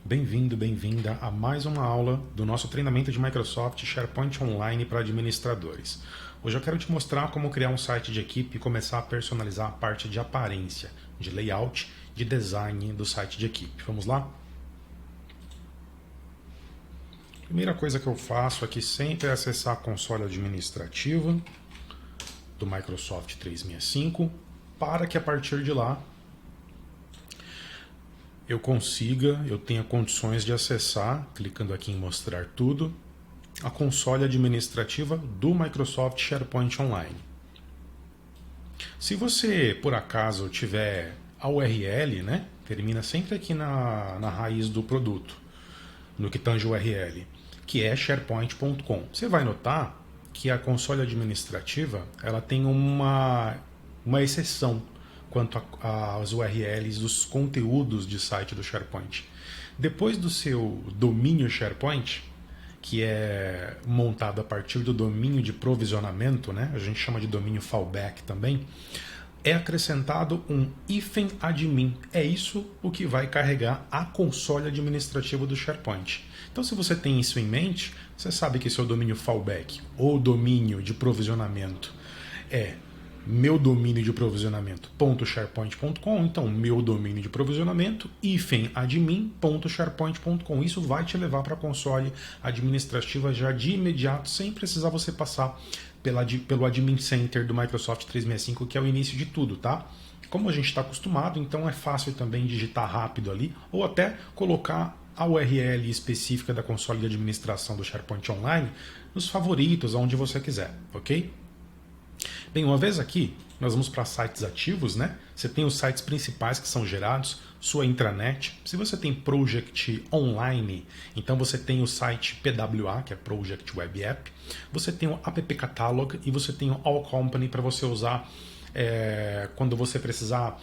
Bem-vindo, bem-vinda a mais uma aula do nosso treinamento de Microsoft SharePoint Online para administradores. Hoje eu quero te mostrar como criar um site de equipe e começar a personalizar a parte de aparência, de layout, de design do site de equipe. Vamos lá? Primeira coisa que eu faço aqui sempre é acessar a console administrativa do Microsoft 365 para que a partir de lá eu tenha condições de acessar, clicando aqui em mostrar tudo, a console administrativa do Microsoft SharePoint Online. Se você, por acaso, tiver a URL, né, termina sempre aqui na raiz do produto, no que tange o URL, que é sharepoint.com. Você vai notar que a console administrativa ela tem uma exceção quanto às URLs dos conteúdos de site do SharePoint. Depois do seu domínio SharePoint, que é montado a partir do domínio de provisionamento, né? A gente chama de domínio fallback também, é acrescentado um -admin. É isso o que vai carregar a console administrativa do SharePoint. Então, se você tem isso em mente, você sabe que seu domínio fallback ou domínio de provisionamento é meu domínio de provisionamento.sharepoint.com, então meu domínio de provisionamento -admin.sharepoint.com. Isso vai te levar para a console administrativa já de imediato, sem precisar você passar pelo Admin Center do Microsoft 365, que é o início de tudo, tá? Como a gente está acostumado, então é fácil também digitar rápido ali, ou até colocar a URL específica da console de administração do SharePoint Online nos favoritos, onde você quiser, ok? Bem, uma vez aqui, nós vamos para sites ativos, né? Você tem os sites principais que são gerados, sua intranet. Se você tem Project Online, então você tem o site PWA, que é Project Web App. Você tem o App Catalog e você tem o All Company para você usar quando você precisar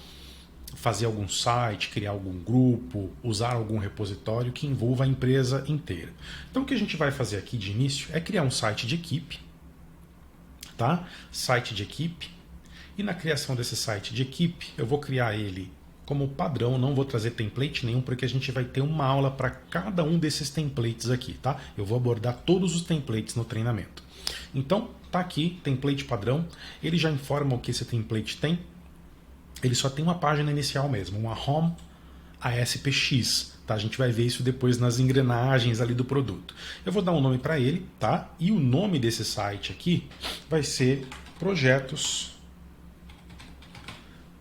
fazer algum site, criar algum grupo, usar algum repositório que envolva a empresa inteira. Então o que a gente vai fazer aqui de início é criar um site de equipe, tá? Site de equipe. E na criação desse site de equipe, eu vou criar ele como padrão, não vou trazer template nenhum, porque a gente vai ter uma aula para cada um desses templates aqui, tá? Eu vou abordar todos os templates no treinamento. Então, tá aqui, template padrão, ele já informa o que esse template tem, ele só tem uma página inicial mesmo, uma Home ASPX, tá? A gente vai ver isso depois nas engrenagens ali do produto. Eu vou dar um nome para ele, tá? E o nome desse site aqui vai ser Projetos,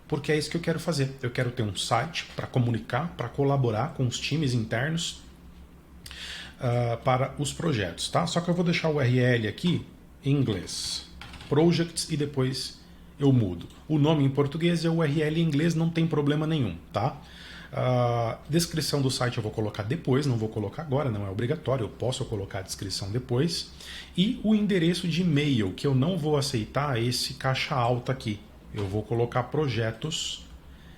porque é isso que eu quero fazer. Eu quero ter um site para comunicar, para colaborar com os times internos para os projetos, tá? Só que eu vou deixar o URL aqui em inglês, Projects, e depois eu mudo. O nome em português e a URL em inglês não tem problema nenhum, tá? A descrição do site eu vou colocar depois, não vou colocar agora, não é obrigatório, eu posso colocar a descrição depois. E o endereço de e-mail, que eu não vou aceitar esse caixa alta aqui. Eu vou colocar projetos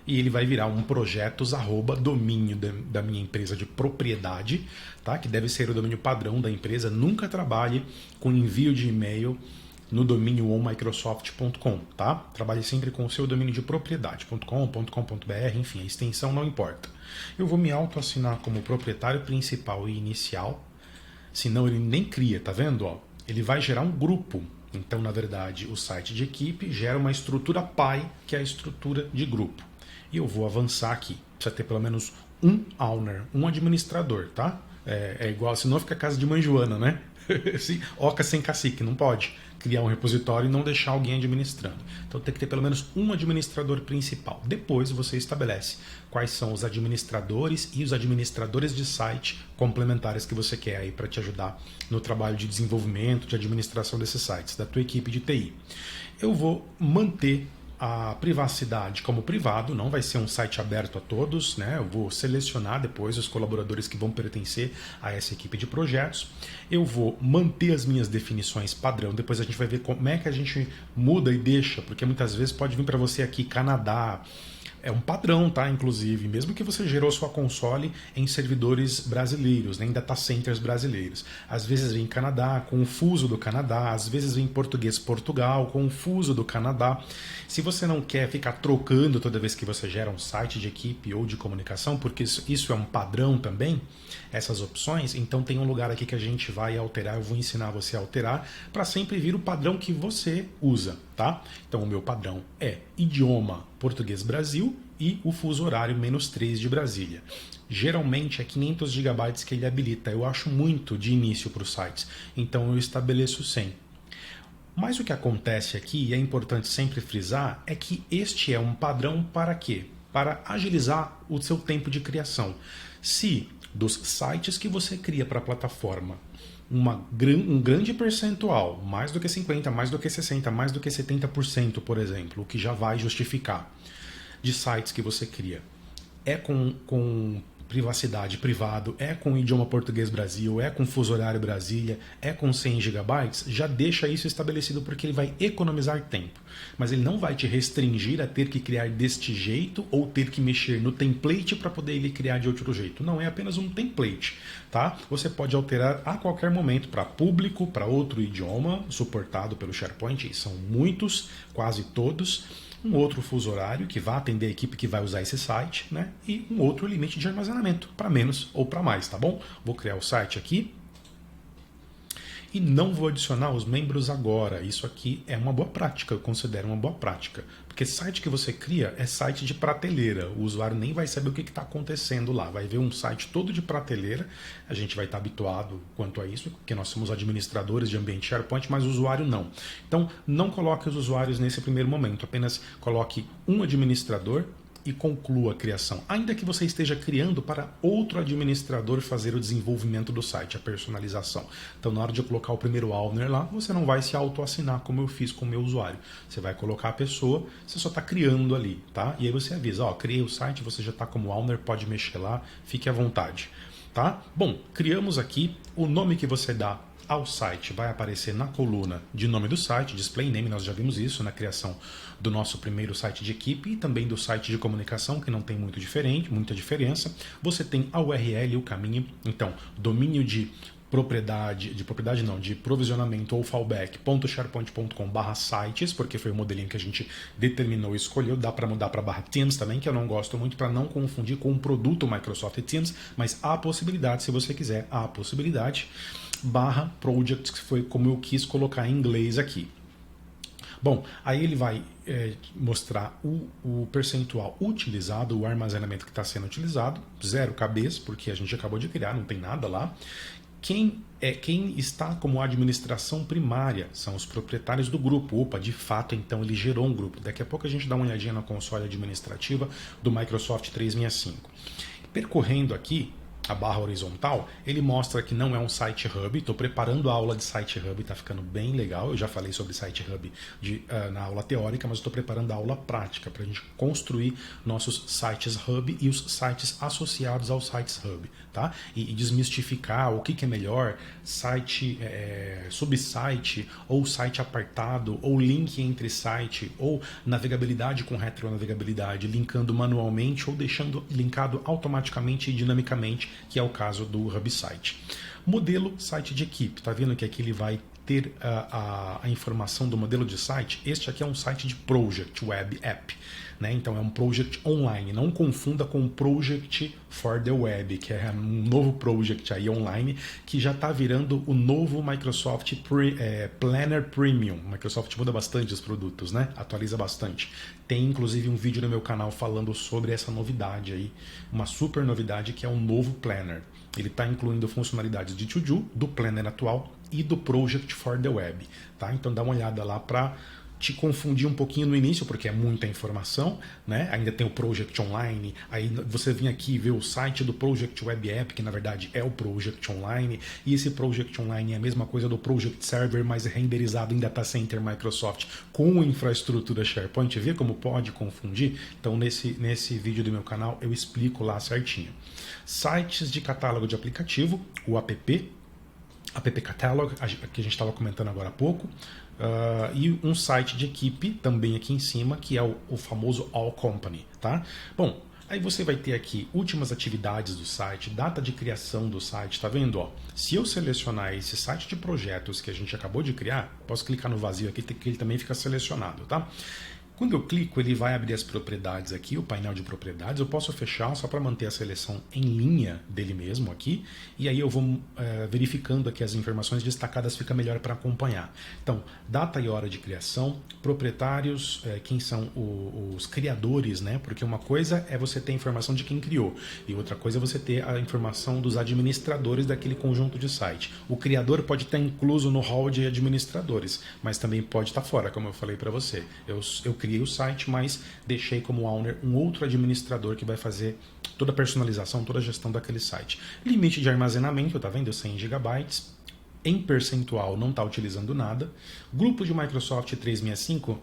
e ele vai virar um projetos domínio da minha empresa de propriedade, tá? Que deve ser o domínio padrão da empresa. Nunca trabalhe com envio de e-mail no domínio onmicrosoft.com, tá? Trabalhe sempre com o seu domínio de propriedade.com, .com.br, enfim, a extensão não importa. Eu vou me autoassinar como proprietário principal e inicial, senão ele nem cria, tá vendo? Ó, ele vai gerar um grupo. Então, na verdade, o site de equipe gera uma estrutura PI, que é a estrutura de grupo. E eu vou avançar aqui. Precisa ter pelo menos um owner, um administrador, tá? É igual, senão fica a casa de mãe Joana, né? Oca sem cacique, não pode criar um repositório e não deixar alguém administrando. Então tem que ter pelo menos um administrador principal. Depois você estabelece quais são os administradores e os administradores de site complementares que você quer aí para te ajudar no trabalho de desenvolvimento, de administração desses sites, da tua equipe de TI. Eu vou manter a privacidade como privado, não vai ser um site aberto a todos, né? Eu vou selecionar depois os colaboradores que vão pertencer a essa equipe de projetos. Eu vou manter as minhas definições padrão, depois a gente vai ver como é que a gente muda e deixa, porque muitas vezes pode vir para você aqui Canadá, É um padrão, tá? Inclusive, mesmo que você gerou sua console em servidores brasileiros, né? Em data centers brasileiros. Às vezes vem em Canadá, com o fuso do Canadá, às vezes vem em português Portugal, com o fuso do Canadá. Se você não quer ficar trocando toda vez que você gera um site de equipe ou de comunicação, porque isso é um padrão também, essas opções, então tem um lugar aqui que a gente vai alterar, eu vou ensinar você a alterar, para sempre vir o padrão que você usa, tá? Então o meu padrão é idioma português Brasil e o fuso horário -3 de Brasília. Geralmente é 500 GB que ele habilita, eu acho muito de início para os sites, então eu estabeleço 100. Mas o que acontece aqui, e é importante sempre frisar, é que este é um padrão para quê? Para agilizar o seu tempo de criação. Se dos sites que você cria para a plataforma, um grande percentual, mais do que 50%, mais do que 60%, mais do que 70%, por exemplo, o que já vai justificar, de sites que você cria, é com privacidade privado, é com idioma português Brasil, é com fuso horário Brasília, é com 100 GB, já deixa isso estabelecido porque ele vai economizar tempo. Mas ele não vai te restringir a ter que criar deste jeito ou ter que mexer no template para poder ele criar de outro jeito. Não, é apenas um template, tá? Você pode alterar a qualquer momento para público, para outro idioma, suportado pelo SharePoint, e são muitos, quase todos. Um outro fuso horário que vai atender a equipe que vai usar esse site, né? E um outro limite de armazenamento, para menos ou para mais, tá bom? Vou criar o site aqui. E não vou adicionar os membros agora. Isso aqui é uma boa prática, eu considero uma boa prática. Porque site que você cria é site de prateleira. O usuário nem vai saber o que está acontecendo lá. Vai ver um site todo de prateleira. A gente vai estar habituado quanto a isso, porque nós somos administradores de ambiente SharePoint, mas o usuário não. Então, não coloque os usuários nesse primeiro momento. Apenas coloque um administrador e conclua a criação, ainda que você esteja criando para outro administrador fazer o desenvolvimento do site, a personalização. Então, na hora de eu colocar o primeiro owner lá, você não vai se auto-assinar como eu fiz com o meu usuário. Você vai colocar a pessoa, você só está criando ali, tá? E aí você avisa, ó, criei o site, você já está como owner, pode mexer lá, fique à vontade, tá? Bom, criamos aqui o nome que você dá ao site vai aparecer na coluna de nome do site, display name, nós já vimos isso na criação do nosso primeiro site de equipe e também do site de comunicação, que não tem muita diferença. Você tem a URL, o caminho, então, domínio de provisionamento ou fallback.sharepoint.com/sites, porque foi o modelinho que a gente determinou e escolheu. Dá para mudar para /Teams também, que eu não gosto muito, para não confundir com o produto Microsoft Teams, mas há a possibilidade, se você quiser, há a possibilidade, /projects, que foi como eu quis colocar em inglês aqui. Bom, aí ele vai mostrar o percentual utilizado, o armazenamento que está sendo utilizado, 0 KBs, porque a gente acabou de criar, não tem nada lá. Quem está como administração primária são os proprietários do grupo. Opa, de fato, então ele gerou um grupo. Daqui a pouco a gente dá uma olhadinha na console administrativa do Microsoft 365. Percorrendo aqui a barra horizontal, ele mostra que não é um Site Hub. Estou preparando a aula de Site Hub, está ficando bem legal. Eu já falei sobre Site Hub na aula teórica, mas estou preparando a aula prática para a gente construir nossos Sites Hub e os sites associados aos Sites Hub, tá? E desmistificar o que é melhor, site, subsite, ou site apartado, ou link entre site, ou navegabilidade com retronavegabilidade, linkando manualmente ou deixando linkado automaticamente e dinamicamente, que é o caso do Hub Site. Modelo site de equipe, tá vendo que aqui ele vai ter a informação do modelo de site. Este aqui é um site de Project Web App, né? Então é um Project online, não confunda com Project for the Web, que é um novo Project aí online, que já está virando o novo Microsoft Planner Premium. Microsoft muda bastante os produtos, né? Atualiza bastante. Tem inclusive um vídeo no meu canal falando sobre essa novidade aí, uma super novidade que é o novo Planner. Ele está incluindo funcionalidades de To-Do, do Planner atual e do Project for the Web, tá? Então dá uma olhada lá para te confundir um pouquinho no início, porque é muita informação, né? Ainda tem o Project Online, aí você vem aqui ver o site do Project Web App, que na verdade é o Project Online, e esse Project Online é a mesma coisa do Project Server, mas renderizado em Data Center Microsoft com infraestrutura SharePoint. Vê como pode confundir? Então nesse vídeo do meu canal eu explico lá certinho. Sites de catálogo de aplicativo, o app Catalog, que a gente estava comentando agora há pouco, e um site de equipe também aqui em cima, que é o famoso All Company, tá? Bom, aí você vai ter aqui últimas atividades do site, data de criação do site, tá vendo? Ó, se eu selecionar esse site de projetos que a gente acabou de criar, posso clicar no vazio aqui que ele também fica selecionado, tá? Quando eu clico, ele vai abrir as propriedades aqui, o painel de propriedades. Eu posso fechar só para manter a seleção em linha dele mesmo aqui. E aí eu vou verificando aqui as informações destacadas, fica melhor para acompanhar. Então, data e hora de criação, proprietários, quem são os criadores, né? Porque uma coisa é você ter a informação de quem criou e outra coisa é você ter a informação dos administradores daquele conjunto de site. O criador pode estar incluso no hall de administradores, mas também pode estar fora, como eu falei para você. Eu criei o site, mas deixei como owner um outro administrador que vai fazer toda a personalização, toda a gestão daquele site. Limite de armazenamento, tá vendo? 100 GB. Em percentual não está utilizando nada. Grupo de Microsoft 365,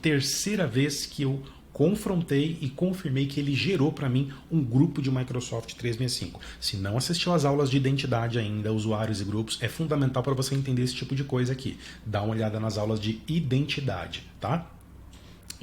terceira vez que eu confrontei e confirmei que ele gerou para mim um grupo de Microsoft 365. Se não assistiu às aulas de identidade ainda, usuários e grupos, é fundamental para você entender esse tipo de coisa aqui. Dá uma olhada nas aulas de identidade, tá?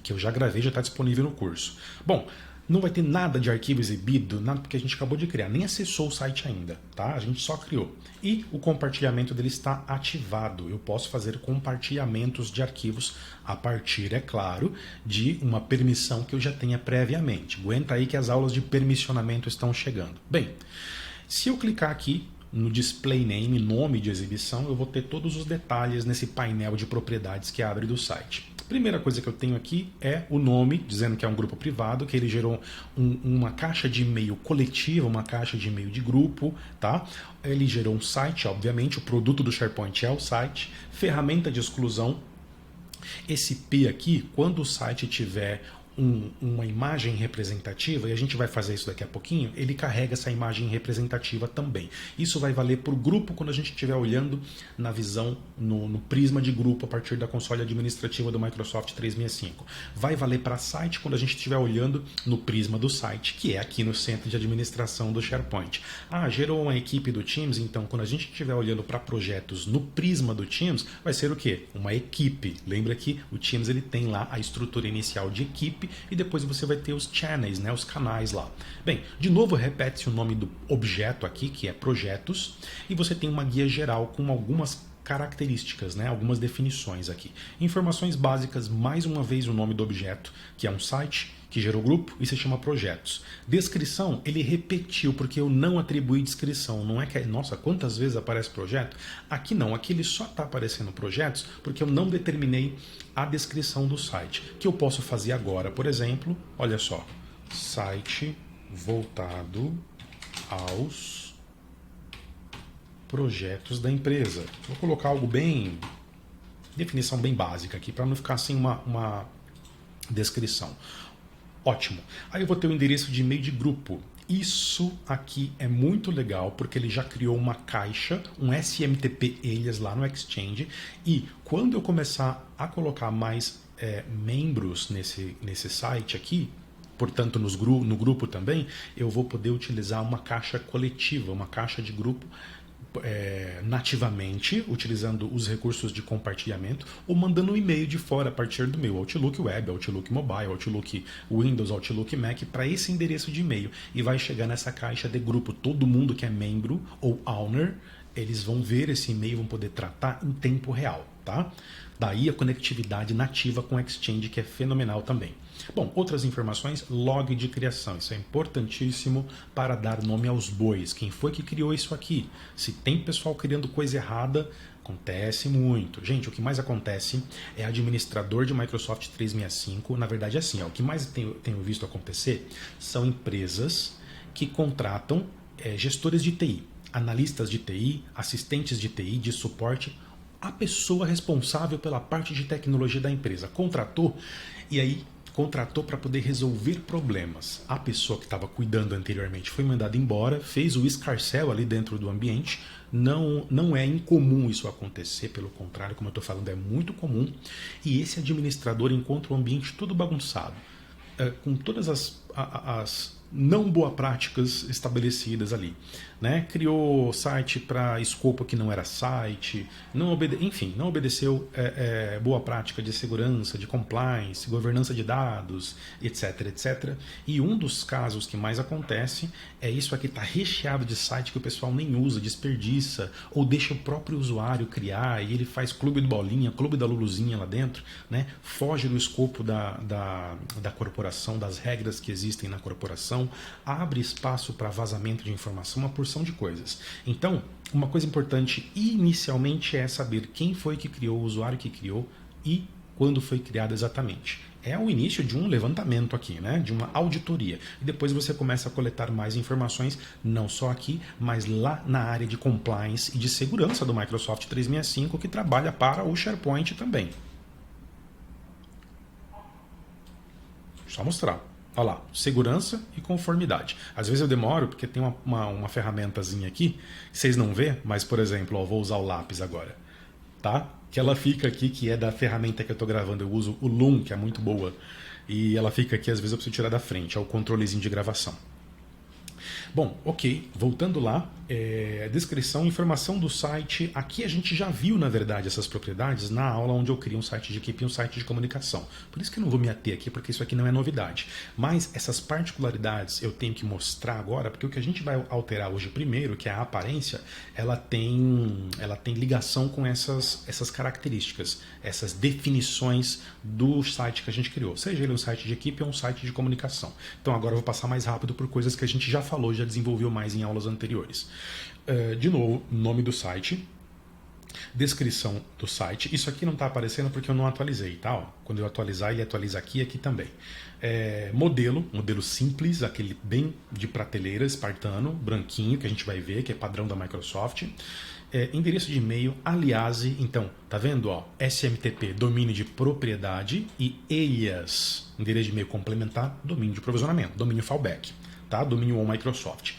Que eu já gravei, já está disponível no curso. Bom, não vai ter nada de arquivo exibido, nada porque a gente acabou de criar, nem acessou o site ainda, tá? A gente só criou. E o compartilhamento dele está ativado. Eu posso fazer compartilhamentos de arquivos a partir, é claro, de uma permissão que eu já tenha previamente. Aguenta aí que as aulas de permissionamento estão chegando. Bem, se eu clicar aqui no display name, nome de exibição, eu vou ter todos os detalhes nesse painel de propriedades que abre do site. Primeira coisa que eu tenho aqui é o nome, dizendo que é um grupo privado, que ele gerou uma caixa de e-mail coletiva, uma caixa de e-mail de grupo, tá? Ele gerou um site, obviamente, o produto do SharePoint é o site, ferramenta de exclusão. Esse P aqui, quando o site tiver uma imagem representativa, e a gente vai fazer isso daqui a pouquinho, ele carrega essa imagem representativa também. Isso vai valer para o grupo quando a gente estiver olhando na visão, no prisma de grupo a partir da console administrativa do Microsoft 365. Vai valer para site quando a gente estiver olhando no prisma do site, que é aqui no centro de administração do SharePoint. Gerou uma equipe do Teams, então quando a gente estiver olhando para projetos no prisma do Teams, vai ser o quê? Uma equipe. Lembra que o Teams ele tem lá a estrutura inicial de equipe, e depois você vai ter os channels, né, os canais lá. Bem, de novo repete-se o nome do objeto aqui, que é projetos, e você tem uma guia geral com algumas características, né, algumas definições aqui. Informações básicas, mais uma vez o nome do objeto, que é um site que gerou o grupo e se chama projetos. Descrição, ele repetiu, porque eu não atribuí descrição. Não é que, nossa, quantas vezes aparece projeto? Aqui não, aqui ele só está aparecendo projetos porque eu não determinei a descrição do site. Que eu posso fazer agora, por exemplo, olha só, site voltado aos projetos da empresa. Vou colocar algo bem, definição bem básica aqui, para não ficar assim uma descrição. Ótimo. Aí eu vou ter o endereço de e-mail de grupo. Isso aqui é muito legal porque ele já criou uma caixa, um SMTP alias lá no Exchange, e quando eu começar a colocar mais membros nesse site aqui, portanto no grupo também, eu vou poder utilizar uma caixa coletiva, uma caixa de grupo nativamente, utilizando os recursos de compartilhamento, ou mandando um e-mail de fora a partir do meu Outlook Web, Outlook Mobile, Outlook Windows, Outlook Mac, para esse endereço de e-mail. E vai chegar nessa caixa de grupo. Todo mundo que é membro ou owner, eles vão ver esse e-mail, vão poder tratar em tempo real, tá? Daí a conectividade nativa com o Exchange, que é fenomenal também. Bom, outras informações, log de criação. Isso é importantíssimo para dar nome aos bois. Quem foi que criou isso aqui? Se tem pessoal criando coisa errada, acontece muito. Gente, o que mais acontece é administrador de Microsoft 365. Na verdade é assim, o que mais tenho visto acontecer são empresas que contratam gestores de TI, analistas de TI, assistentes de TI, de suporte. A pessoa responsável pela parte de tecnologia da empresa contratou, e aí contratou para poder resolver problemas. A pessoa que estava cuidando anteriormente foi mandada embora, fez o escarcéu ali dentro do ambiente. Não é incomum isso acontecer, pelo contrário, como eu estou falando, é muito comum. E esse administrador encontra o ambiente todo bagunçado, com todas as não boas práticas estabelecidas ali, né? Criou site para escopo que não era site, enfim, não obedeceu boa prática de segurança, de compliance, governança de dados, etc, etc. E um dos casos que mais acontece é isso aqui, tá recheado de site que o pessoal nem usa, desperdiça, ou deixa o próprio usuário criar, e ele faz clube do bolinha, clube da luluzinha lá dentro, né? Foge do escopo da corporação, das regras que existem na corporação, abre espaço para vazamento de informação, uma porção de coisas. Então, uma coisa importante inicialmente é saber quem foi que criou, o usuário que criou e quando foi criado exatamente. É o início de um levantamento aqui, né? De uma auditoria. E depois você começa a coletar mais informações, não só aqui, mas lá na área de compliance e de segurança do Microsoft 365, que trabalha para o SharePoint também. Só mostrar. Olha lá, segurança e conformidade. Às vezes eu demoro porque tem uma ferramentazinha aqui, que vocês não vê, mas por exemplo, ó, vou usar o lápis agora, tá? Que ela fica aqui, que é da ferramenta que eu estou gravando. Eu uso o Loom, que é muito boa, e ela fica aqui, às vezes eu preciso tirar da frente, é o controlezinho de gravação. Bom, ok, voltando lá, descrição, informação do site. Aqui a gente já viu, na verdade, essas propriedades na aula onde eu crio um site de equipe e um site de comunicação. Por isso que eu não vou me ater aqui, porque isso aqui não é novidade. Mas essas particularidades eu tenho que mostrar agora, porque o que a gente vai alterar hoje primeiro, que é a aparência, ela tem ligação com essas características, essas definições do site que a gente criou. Seja ele um site de equipe ou um site de comunicação. Então agora eu vou passar mais rápido por coisas que a gente já falou, já desenvolveu mais em aulas anteriores. De novo, nome do site, descrição do site. Isso aqui não está aparecendo porque eu não atualizei, tá? Quando eu atualizar, ele atualiza aqui e aqui também. Modelo simples, aquele bem de prateleira, espartano, branquinho, que a gente vai ver, que é padrão da Microsoft. Endereço de e-mail, aliase, então, tá vendo? Ó, SMTP, domínio de propriedade, e alias, endereço de e-mail complementar, domínio de provisionamento, domínio fallback, tá? Domínio on Microsoft.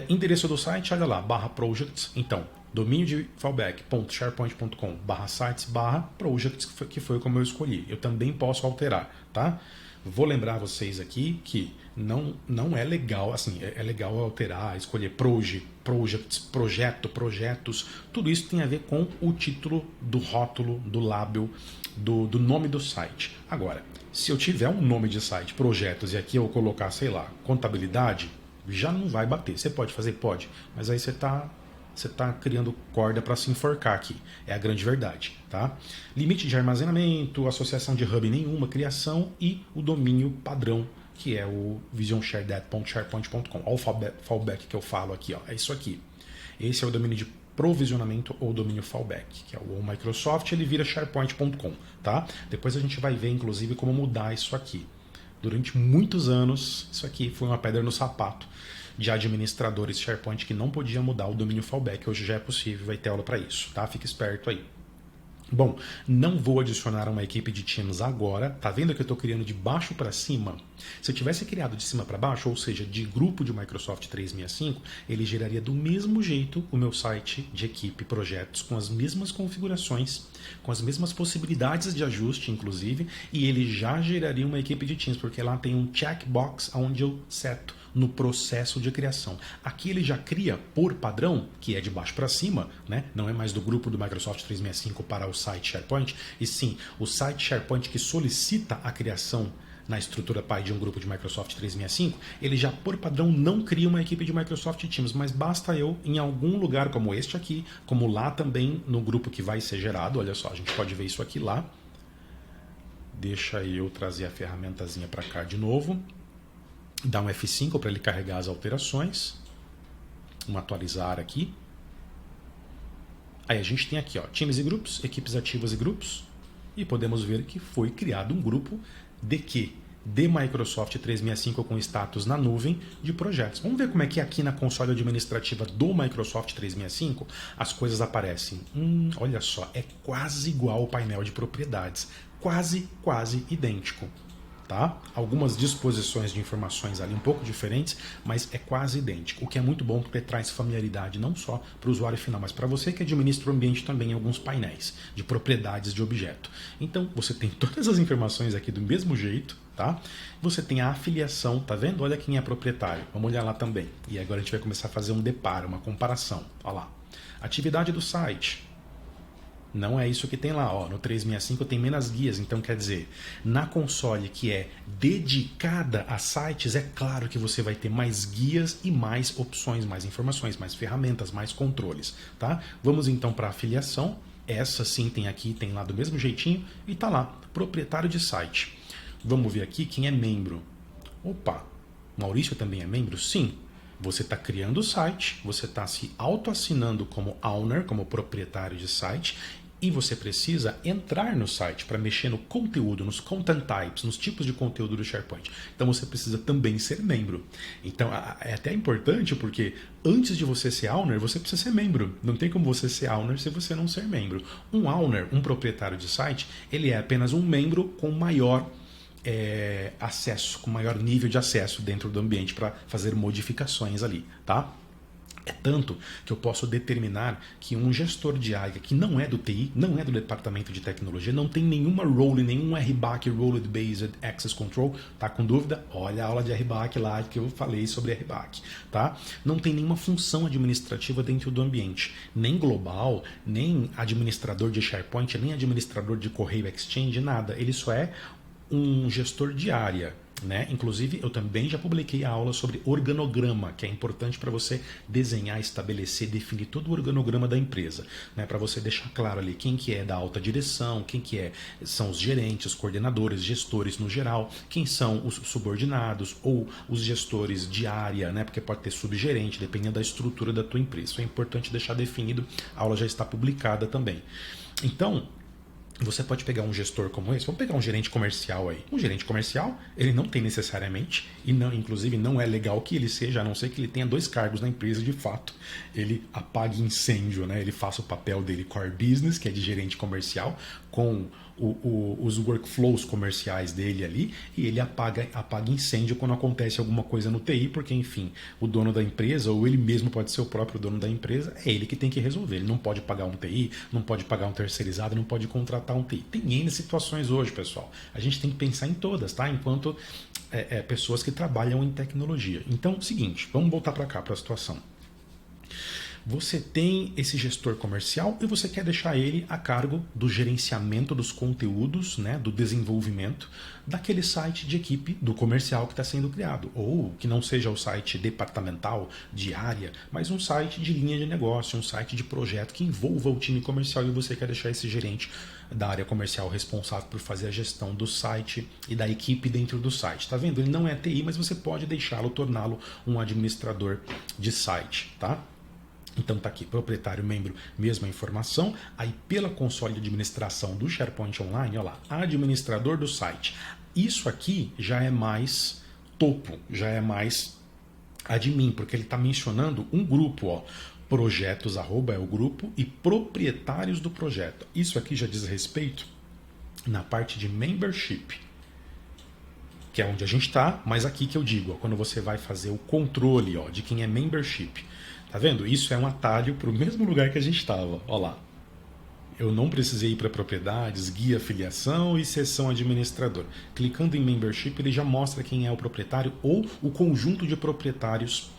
Endereço do site, olha lá, /projects, então, domínio de fallback.sharepoint.com /sites/projects, que foi como eu escolhi. Eu também posso alterar, tá? Vou lembrar vocês aqui que não é legal, assim, é legal alterar, escolher projects, projetos, tudo isso tem a ver com o título do rótulo, do label, do nome do site. Agora, se eu tiver um nome de site, projetos, e aqui eu colocar, sei lá, contabilidade, já não vai bater. Você pode fazer? Pode, mas aí você está criando corda para se enforcar aqui. É a grande verdade, tá? Limite de armazenamento, associação de hub nenhuma, criação e o domínio padrão, que é o visionsharedat.sharepoint.com. Olha o fallback que eu falo aqui, ó. É isso aqui. Esse é o domínio de provisionamento ou domínio fallback, que é o Microsoft, ele vira sharepoint.com, tá? Depois a gente vai ver, inclusive, como mudar isso aqui. Durante muitos anos, isso aqui foi uma pedra no sapato de administradores SharePoint que não podiam mudar o domínio fallback. Hoje já é possível, vai ter aula para isso, tá? Fique esperto aí. Bom, não vou adicionar uma equipe de Teams agora. Tá vendo que eu estou criando de baixo para cima? Se eu tivesse criado de cima para baixo, ou seja, de grupo de Microsoft 365, ele geraria do mesmo jeito o meu site de equipe projetos, com as mesmas configurações, com as mesmas possibilidades de ajuste, inclusive, e ele já geraria uma equipe de Teams, porque lá tem um checkbox onde eu seto no processo de criação. Aqui ele já cria por padrão, que é de baixo para cima, né? Não é mais do grupo do Microsoft 365 para o site SharePoint, e sim o site SharePoint que solicita a criação na estrutura pai de um grupo de Microsoft 365, ele já por padrão não cria uma equipe de Microsoft Teams, mas basta eu em algum lugar como este aqui, como lá também no grupo que vai ser gerado, olha só, a gente pode ver isso aqui lá. Deixa eu trazer a ferramentazinha para cá de novo. Dá um F5 para ele carregar as alterações. Vamos atualizar aqui. Aí a gente tem aqui, ó, times e grupos, equipes ativas e grupos. E podemos ver que foi criado um grupo de quê? De Microsoft 365 com status na nuvem de projetos. Vamos ver como é que aqui na console administrativa do Microsoft 365 as coisas aparecem. Olha só, é quase igual ao painel de propriedades. Quase idêntico. tá? Algumas disposições de informações ali um pouco diferentes, mas é quase idêntico, o que é muito bom porque traz familiaridade não só para o usuário final, mas para você que administra o ambiente também em alguns painéis de propriedades de objeto. Então, você tem todas as informações aqui do mesmo jeito, tá? Você tem a afiliação, tá vendo? Olha quem é proprietário, vamos olhar lá também. E agora a gente vai começar a fazer um deparo, uma comparação, olha lá. Atividade do site. Não é isso que tem lá, ó. No 365 tem menos guias, então quer dizer, na console que é dedicada a sites, é claro que você vai ter mais guias e mais opções, mais informações, mais ferramentas, mais controles, tá? Vamos então para a afiliação. Essa sim tem aqui, tem lá do mesmo jeitinho e tá lá, proprietário de site. Vamos ver aqui quem é membro. Opa, Maurício também é membro? Sim. Você está criando o site, você está se autoassinando como owner, como proprietário de site, e você precisa entrar no site para mexer no conteúdo, nos content types, nos tipos de conteúdo do SharePoint. Então você precisa também ser membro. Então é até importante porque antes de você ser owner, você precisa ser membro. Não tem como você ser owner se você não ser membro. Um owner, um proprietário de site, ele é apenas um membro com maior acesso, com maior nível de acesso dentro do ambiente para fazer modificações ali, tá? É tanto que eu posso determinar que um gestor de área que não é do TI, não é do departamento de tecnologia, não tem nenhuma role, nenhum RBAC, Role Based Access Control, tá com dúvida? Olha a aula de RBAC lá que eu falei sobre RBAC, tá? Não tem nenhuma função administrativa dentro do ambiente, nem global, nem administrador de SharePoint, nem administrador de correio Exchange, nada. Ele só é um gestor de área, né? Inclusive, eu também já publiquei a aula sobre organograma, que é importante para você desenhar, estabelecer, definir todo o organograma da empresa, né? Para você deixar claro ali quem que é da alta direção, quem que são os gerentes, os coordenadores, gestores no geral, quem são os subordinados ou os gestores de área, né? Porque pode ter subgerente, dependendo da estrutura da tua empresa. Isso é importante deixar definido, a aula já está publicada também. Então, você pode pegar um gestor como esse, vamos pegar um gerente comercial aí. Um gerente comercial, ele não tem necessariamente, e não, inclusive não é legal que ele seja, a não ser que ele tenha 2 cargos na empresa de fato. Ele apague incêndio, né? Ele faça o papel dele core business, que é de gerente comercial, com os workflows comerciais dele ali, e ele apaga incêndio quando acontece alguma coisa no TI, porque, enfim, o dono da empresa, ou ele mesmo pode ser o próprio dono da empresa, é ele que tem que resolver. Ele não pode pagar um TI, não pode pagar um terceirizado, não pode contratar um TI. Tem N situações hoje, pessoal. A gente tem que pensar em todas, tá? Enquanto pessoas que trabalham em tecnologia. Então, seguinte, vamos voltar para cá, para a situação. Você tem esse gestor comercial e você quer deixar ele a cargo do gerenciamento dos conteúdos, né, do desenvolvimento daquele site de equipe do comercial que está sendo criado. Ou que não seja o site departamental, de área, mas um site de linha de negócio, um site de projeto que envolva o time comercial e você quer deixar esse gerente da área comercial responsável por fazer a gestão do site e da equipe dentro do site. Tá vendo? Ele não é TI, mas você pode deixá-lo, torná-lo um administrador de site, tá? Então tá aqui, proprietário, membro, mesma informação. Aí pela console de administração do SharePoint Online, olha lá, administrador do site. Isso aqui já é mais topo, já é mais admin, porque ele está mencionando um grupo, ó. Projetos, arroba é o grupo, e proprietários do projeto. Isso aqui já diz respeito na parte de membership, que é onde a gente está, mas aqui que eu digo, ó, quando você vai fazer o controle, ó, de quem é membership. Tá vendo? Isso é um atalho para o mesmo lugar que a gente estava. Olha lá. Eu não precisei ir para propriedades, guia, afiliação e seção administrador. Clicando em membership, ele já mostra quem é o proprietário ou o conjunto de proprietários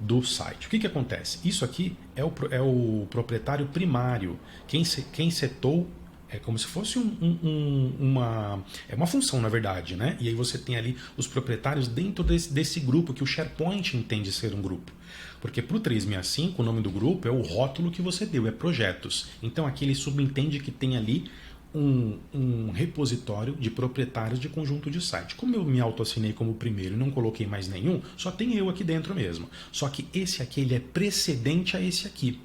do site. O que acontece? Isso aqui é o proprietário primário. Quem setou é como se fosse uma função, na verdade, né? E aí você tem ali os proprietários dentro desse grupo que o SharePoint entende ser um grupo. Porque para o 365 o nome do grupo é o rótulo que você deu, é projetos. Então aqui ele subentende que tem ali um repositório de proprietários de conjunto de site. Como eu me autoassinei como primeiro e não coloquei mais nenhum, só tem eu aqui dentro mesmo. Só que esse aqui ele é precedente a esse aqui.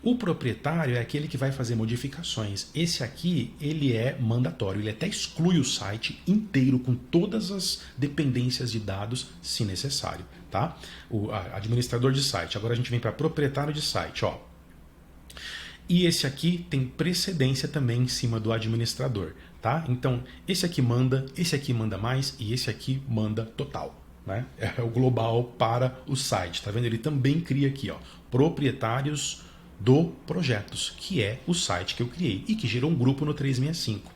O proprietário é aquele que vai fazer modificações. Esse aqui, ele é mandatório. Ele até exclui o site inteiro com todas as dependências de dados, se necessário, tá? O administrador de site. Agora a gente vem para proprietário de site, ó. E esse aqui tem precedência também em cima do administrador, tá? Então, esse aqui manda mais e esse aqui manda total. Né? É o global para o site, tá vendo? Ele também cria aqui, ó, proprietários do projetos, que é o site que eu criei e que gerou um grupo no 365.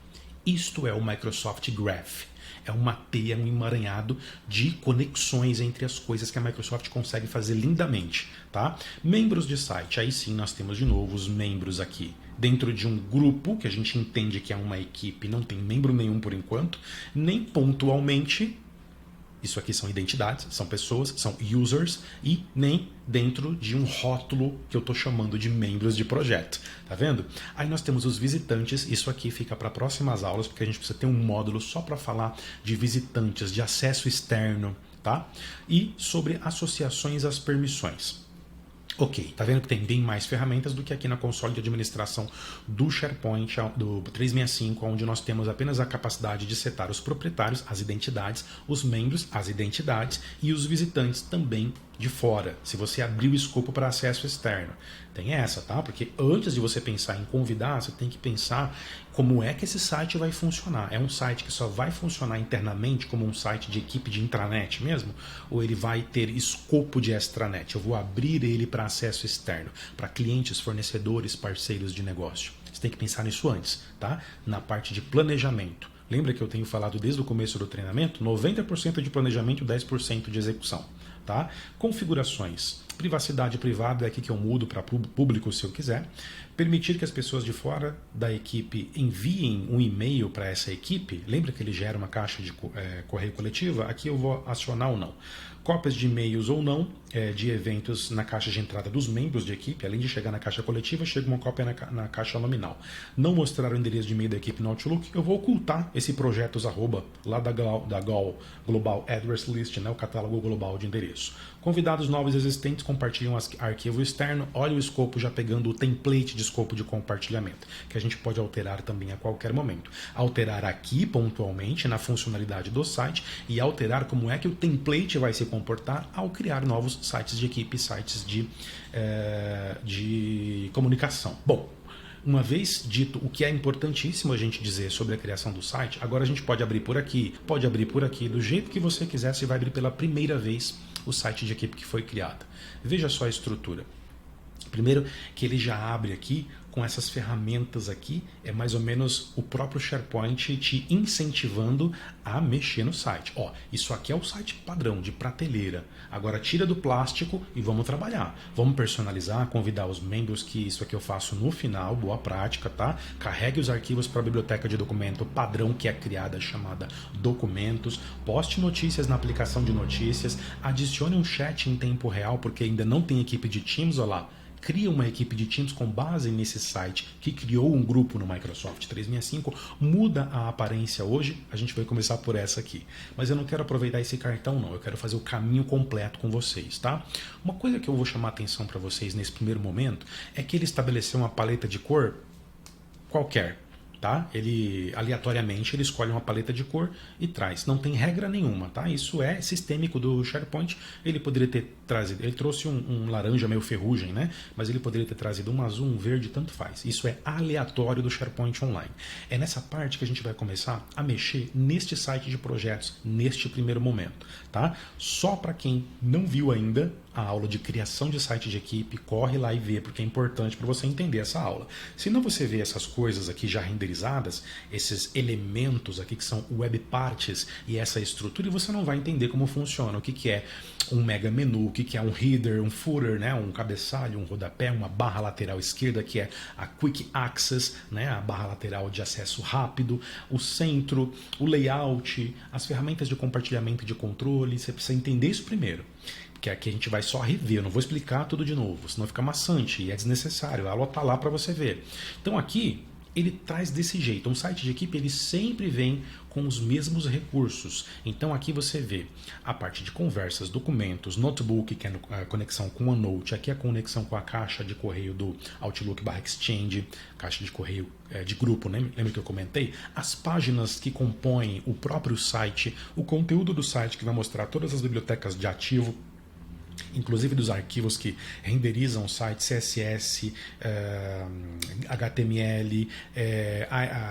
Isto é o Microsoft Graph. É uma teia, um emaranhado de conexões entre as coisas que a Microsoft consegue fazer lindamente, tá? Membros de site, aí sim nós temos de novo os membros aqui. Dentro de um grupo, que a gente entende que é uma equipe, não tem membro nenhum por enquanto, nem pontualmente. Isso aqui são identidades, são pessoas, são users, e nem dentro de um rótulo que eu estou chamando de membros de projeto. Tá vendo? Aí nós temos os visitantes, isso aqui fica para próximas aulas, porque a gente precisa ter um módulo só para falar de visitantes, de acesso externo, tá? E sobre associações às permissões. Ok, tá vendo que tem bem mais ferramentas do que aqui na console de administração do SharePoint, do 365, onde nós temos apenas a capacidade de setar os proprietários, as identidades, os membros, as identidades e os visitantes também de fora, se você abrir o escopo para acesso externo. Tem essa, tá? Porque antes de você pensar em convidar, você tem que pensar como é que esse site vai funcionar. É um site que só vai funcionar internamente como um site de equipe de intranet mesmo? Ou ele vai ter escopo de extranet? Eu vou abrir ele para acesso externo, para clientes, fornecedores, parceiros de negócio. Você tem que pensar nisso antes, tá? Na parte de planejamento. Lembra que eu tenho falado desde o começo do treinamento? 90% de planejamento, 10% de execução. Tá? Configurações. Privacidade privada é aqui que eu mudo para público se eu quiser. Permitir que as pessoas de fora da equipe enviem um e-mail para essa equipe. Lembra que ele gera uma caixa de correio coletiva? Aqui eu vou acionar ou não. Cópias de e-mails ou não de eventos na caixa de entrada dos membros de equipe. Além de chegar na caixa coletiva, chega uma cópia na caixa nominal. Não mostrar o endereço de e-mail da equipe no Outlook. Eu vou ocultar esse projetos arroba lá da GAL Global Address List, né, o catálogo global de endereço. Convidados novos e existentes compartilham arquivo externo. Olha o escopo já pegando o template de escopo de compartilhamento, que a gente pode alterar também a qualquer momento. Alterar aqui pontualmente na funcionalidade do site e alterar como é que o template vai se comportar ao criar novos sites de equipe, sites de comunicação. Bom, uma vez dito o que é importantíssimo a gente dizer sobre a criação do site, agora a gente pode abrir por aqui, do jeito que você quiser, você vai abrir pela primeira vez o site de equipe que foi criado. Veja só a estrutura. Primeiro que ele já abre aqui com essas ferramentas aqui, é mais ou menos o próprio SharePoint te incentivando a mexer no site. Ó, isso aqui é o site padrão, de prateleira. Agora tira do plástico e vamos trabalhar. Vamos personalizar, convidar os membros, que isso aqui eu faço no final, boa prática, tá? Carregue os arquivos para a biblioteca de documento padrão que é criada, chamada documentos. Poste notícias na aplicação de notícias. Adicione um chat em tempo real, porque ainda não tem equipe de Teams, olha lá. Cria uma equipe de Teams com base nesse site que criou um grupo no Microsoft 365, muda a aparência hoje, a gente vai começar por essa aqui. Mas eu não quero aproveitar esse cartão não, eu quero fazer o caminho completo com vocês, tá? Uma coisa que eu vou chamar a atenção para vocês nesse primeiro momento é que ele estabeleceu uma paleta de cor qualquer. Tá? Ele aleatoriamente ele escolhe uma paleta de cor e traz. Não tem regra nenhuma, tá? Isso é sistêmico do SharePoint. Ele poderia ter trazido, ele trouxe um laranja meio ferrugem, né? Mas ele poderia ter trazido um azul, um verde, tanto faz. Isso é aleatório do SharePoint Online. É nessa parte que a gente vai começar a mexer neste site de projetos, neste primeiro momento, tá? Só para quem não viu ainda a aula de criação de site de equipe, corre lá e vê, porque é importante para você entender essa aula. Se não você vê essas coisas aqui já renderizadas, esses elementos aqui que são web parts e essa estrutura, e você não vai entender como funciona, o que é um mega menu, o que é um header, um footer, né, um cabeçalho, um rodapé, uma barra lateral esquerda que é a Quick Access, né, a barra lateral de acesso rápido, o centro, o layout, as ferramentas de compartilhamento e de controle. Você precisa entender isso primeiro. Que aqui a gente vai só rever, eu não vou explicar tudo de novo, senão fica maçante e é desnecessário, a aula está lá para você ver. Então aqui ele traz desse jeito, um site de equipe ele sempre vem com os mesmos recursos. Então aqui você vê a parte de conversas, documentos, notebook, que é a conexão com o OneNote, aqui é a conexão com a caixa de correio do Outlook/Exchange, caixa de correio de grupo, né? Lembra que eu comentei? As páginas que compõem o próprio site, o conteúdo do site que vai mostrar todas as bibliotecas de ativo, inclusive dos arquivos que renderizam o site, CSS, HTML,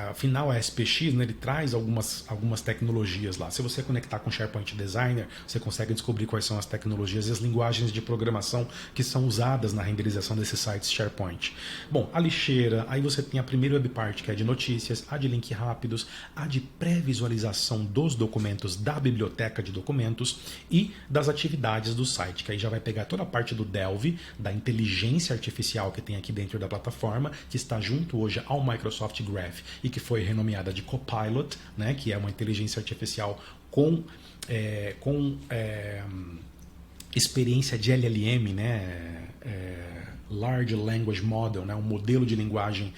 afinal a SPX, né, ele traz algumas tecnologias lá. Se você conectar com o SharePoint Designer, você consegue descobrir quais são as tecnologias e as linguagens de programação que são usadas na renderização desses sites SharePoint. Bom, a lixeira, aí você tem a primeira webpart, que é de notícias, a de link rápidos, a de pré-visualização dos documentos da biblioteca de documentos e das atividades do site, que aí já vai pegar toda a parte do Delve, da inteligência artificial que tem aqui dentro da plataforma, que está junto hoje ao Microsoft Graph e que foi renomeada de Copilot, né, que é uma inteligência artificial com experiência de LLM, né, Large Language Model, né, um modelo de linguagem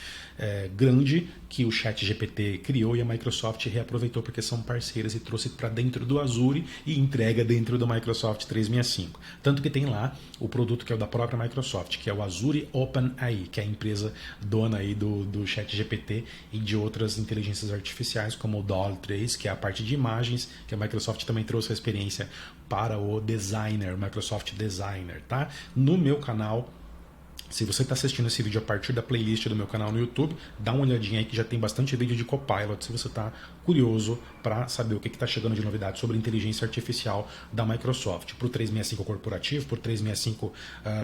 grande que o ChatGPT criou e a Microsoft reaproveitou porque são parceiras e trouxe para dentro do Azure e entrega dentro do Microsoft 365. Tanto que tem lá o produto que é o da própria Microsoft, que é o Azure OpenAI, que é a empresa dona aí do ChatGPT e de outras inteligências artificiais, como o DALL-E 3, que é a parte de imagens, que a Microsoft também trouxe a experiência para o Designer, Microsoft Designer, tá? No meu canal, se você está assistindo esse vídeo a partir da playlist do meu canal no YouTube, dá uma olhadinha aí que já tem bastante vídeo de Copilot, se você está curioso para saber o que está chegando de novidade sobre inteligência artificial da Microsoft, para o 365 corporativo, para o 365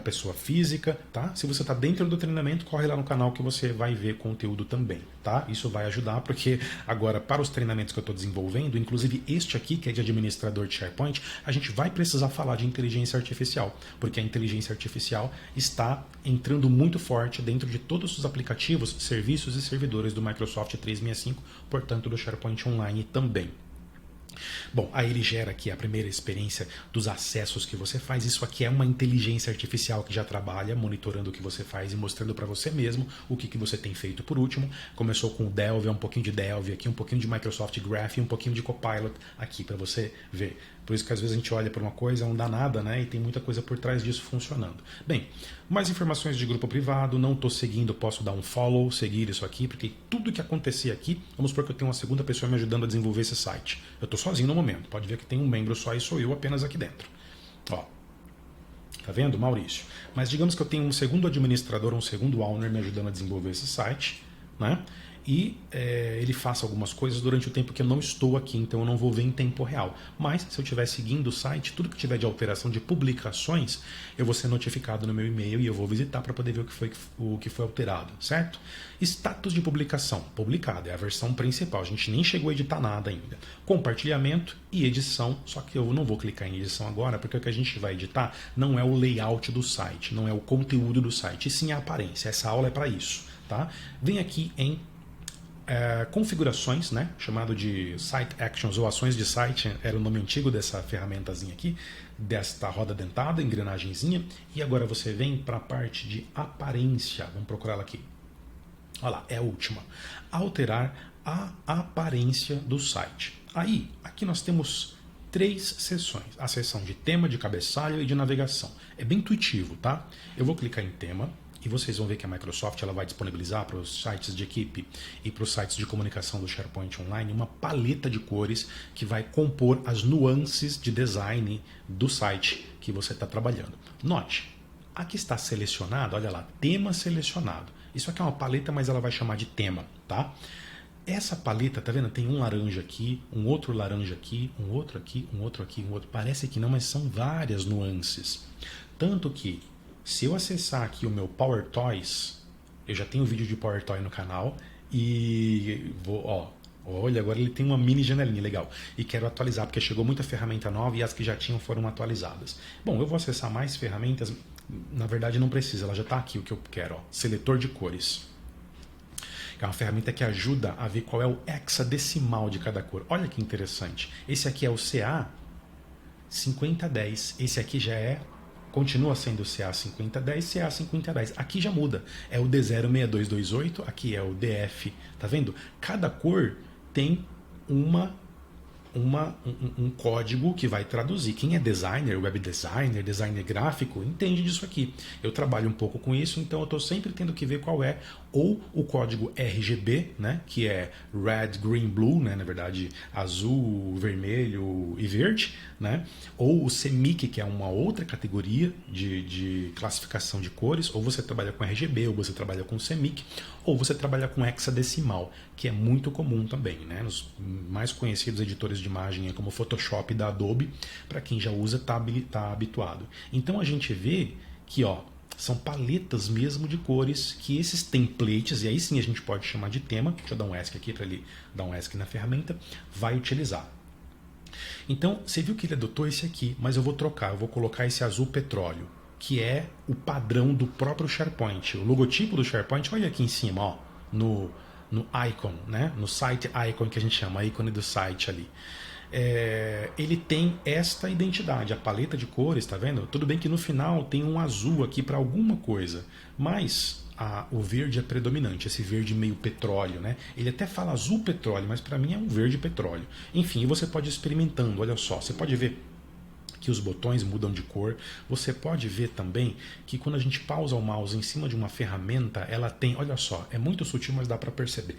pessoa física, tá? Se você está dentro do treinamento, corre lá no canal que você vai ver conteúdo também, tá? Isso vai ajudar, porque agora para os treinamentos que eu estou desenvolvendo, inclusive este aqui, que é de administrador de SharePoint, a gente vai precisar falar de inteligência artificial, porque a inteligência artificial está entrando muito forte dentro de todos os aplicativos, serviços e servidores do Microsoft 365, portanto do SharePoint Online também. Bom, aí ele gera aqui a primeira experiência dos acessos que você faz. Isso aqui é uma inteligência artificial que já trabalha monitorando o que você faz e mostrando para você mesmo o que você tem feito por último. Começou com o Delve, um pouquinho de Delve aqui, um pouquinho de Microsoft Graph e um pouquinho de Copilot aqui para você ver. Por isso que às vezes a gente olha para uma coisa, não dá nada, né? E tem muita coisa por trás disso funcionando. Bem, mais informações de grupo privado, não estou seguindo, posso dar um follow, seguir isso aqui, porque tudo que acontecer aqui, vamos supor que eu tenho uma segunda pessoa me ajudando a desenvolver esse site. Eu estou sozinho no momento, pode ver que tem um membro só e sou eu apenas aqui dentro. Ó, tá vendo, Maurício? Mas digamos que eu tenho um segundo administrador, um segundo owner me ajudando a desenvolver esse site, né? E ele faça algumas coisas durante o tempo que eu não estou aqui, então eu não vou ver em tempo real. Mas se eu estiver seguindo o site, tudo que tiver de alteração de publicações, eu vou ser notificado no meu e-mail e eu vou visitar para poder ver o que foi alterado, certo? Status de publicação, publicado, é a versão principal, a gente nem chegou a editar nada ainda. Compartilhamento e edição, só que eu não vou clicar em edição agora, porque o que a gente vai editar não é o layout do site, não é o conteúdo do site, e sim a aparência, essa aula é para isso, tá? Vem aqui em configurações, né, chamado de Site Actions ou ações de site, era o nome antigo dessa ferramentazinha aqui, desta roda dentada, engrenagemzinha, e agora você vem para a parte de aparência, vamos procurar ela aqui. Olha lá, é a última. Alterar a aparência do site. Aí, aqui nós temos 3 seções, a seção de tema, de cabeçalho e de navegação. É bem intuitivo, tá? Eu vou clicar em tema, e vocês vão ver que a Microsoft ela vai disponibilizar para os sites de equipe e para os sites de comunicação do SharePoint Online uma paleta de cores que vai compor as nuances de design do site que você está trabalhando. Note, aqui está selecionado, olha lá, tema selecionado. Isso aqui é uma paleta, mas ela vai chamar de tema, tá? Essa paleta, tá vendo? Tem um laranja aqui, um outro laranja aqui, um outro aqui, um outro aqui, um outro. Parece que não, mas são várias nuances. Tanto que se eu acessar aqui o meu Power Toys, eu já tenho vídeo de Power Toy no canal e vou, olha, agora ele tem uma mini janelinha legal e quero atualizar porque chegou muita ferramenta nova e as que já tinham foram atualizadas. Bom, eu vou acessar mais ferramentas, na verdade não precisa, ela já está aqui o que eu quero, ó, seletor de cores. É uma ferramenta que ajuda a ver qual é o hexadecimal de cada cor. Olha que interessante. Esse aqui é o CA 5010, esse aqui já continua sendo o CA5010, CA5010. Aqui já muda. É o D06228, aqui é o DF. Tá vendo? Cada cor tem uma um código que vai traduzir. Quem é designer, web designer, designer gráfico, entende disso aqui. Eu trabalho um pouco com isso, então eu estou sempre tendo que ver qual é ou o código RGB, né, que é Red, Green, Blue, né, na verdade azul, vermelho e verde, né, ou o CMYK, que é uma outra categoria de classificação de cores, ou você trabalha com RGB, ou você trabalha com CMYK, ou você trabalha com hexadecimal, que é muito comum também, né, nos mais conhecidos editores de imagem como Photoshop da Adobe, para quem já usa tá habituado. Então a gente vê que, ó, são paletas mesmo de cores que esses templates, e aí sim a gente pode chamar de tema, deixa eu dar um ESC aqui para ele dar um ESC na ferramenta, vai utilizar. Então, você viu que ele adotou esse aqui, mas eu vou trocar, eu vou colocar esse azul petróleo, que é o padrão do próprio SharePoint. O logotipo do SharePoint, olha aqui em cima, ó, no icon, né? No site icon que a gente chama, ícone do site ali. Ele tem esta identidade, a paleta de cores, tá vendo? Tudo bem que no final tem um azul aqui para alguma coisa, mas o verde é predominante, esse verde meio petróleo, né? Ele até fala azul petróleo, mas para mim é um verde petróleo. Enfim, você pode ir experimentando, olha só, você pode ver que os botões mudam de cor. Você pode ver também que quando a gente pausa o mouse em cima de uma ferramenta, ela tem, olha só, é muito sutil, mas dá para perceber.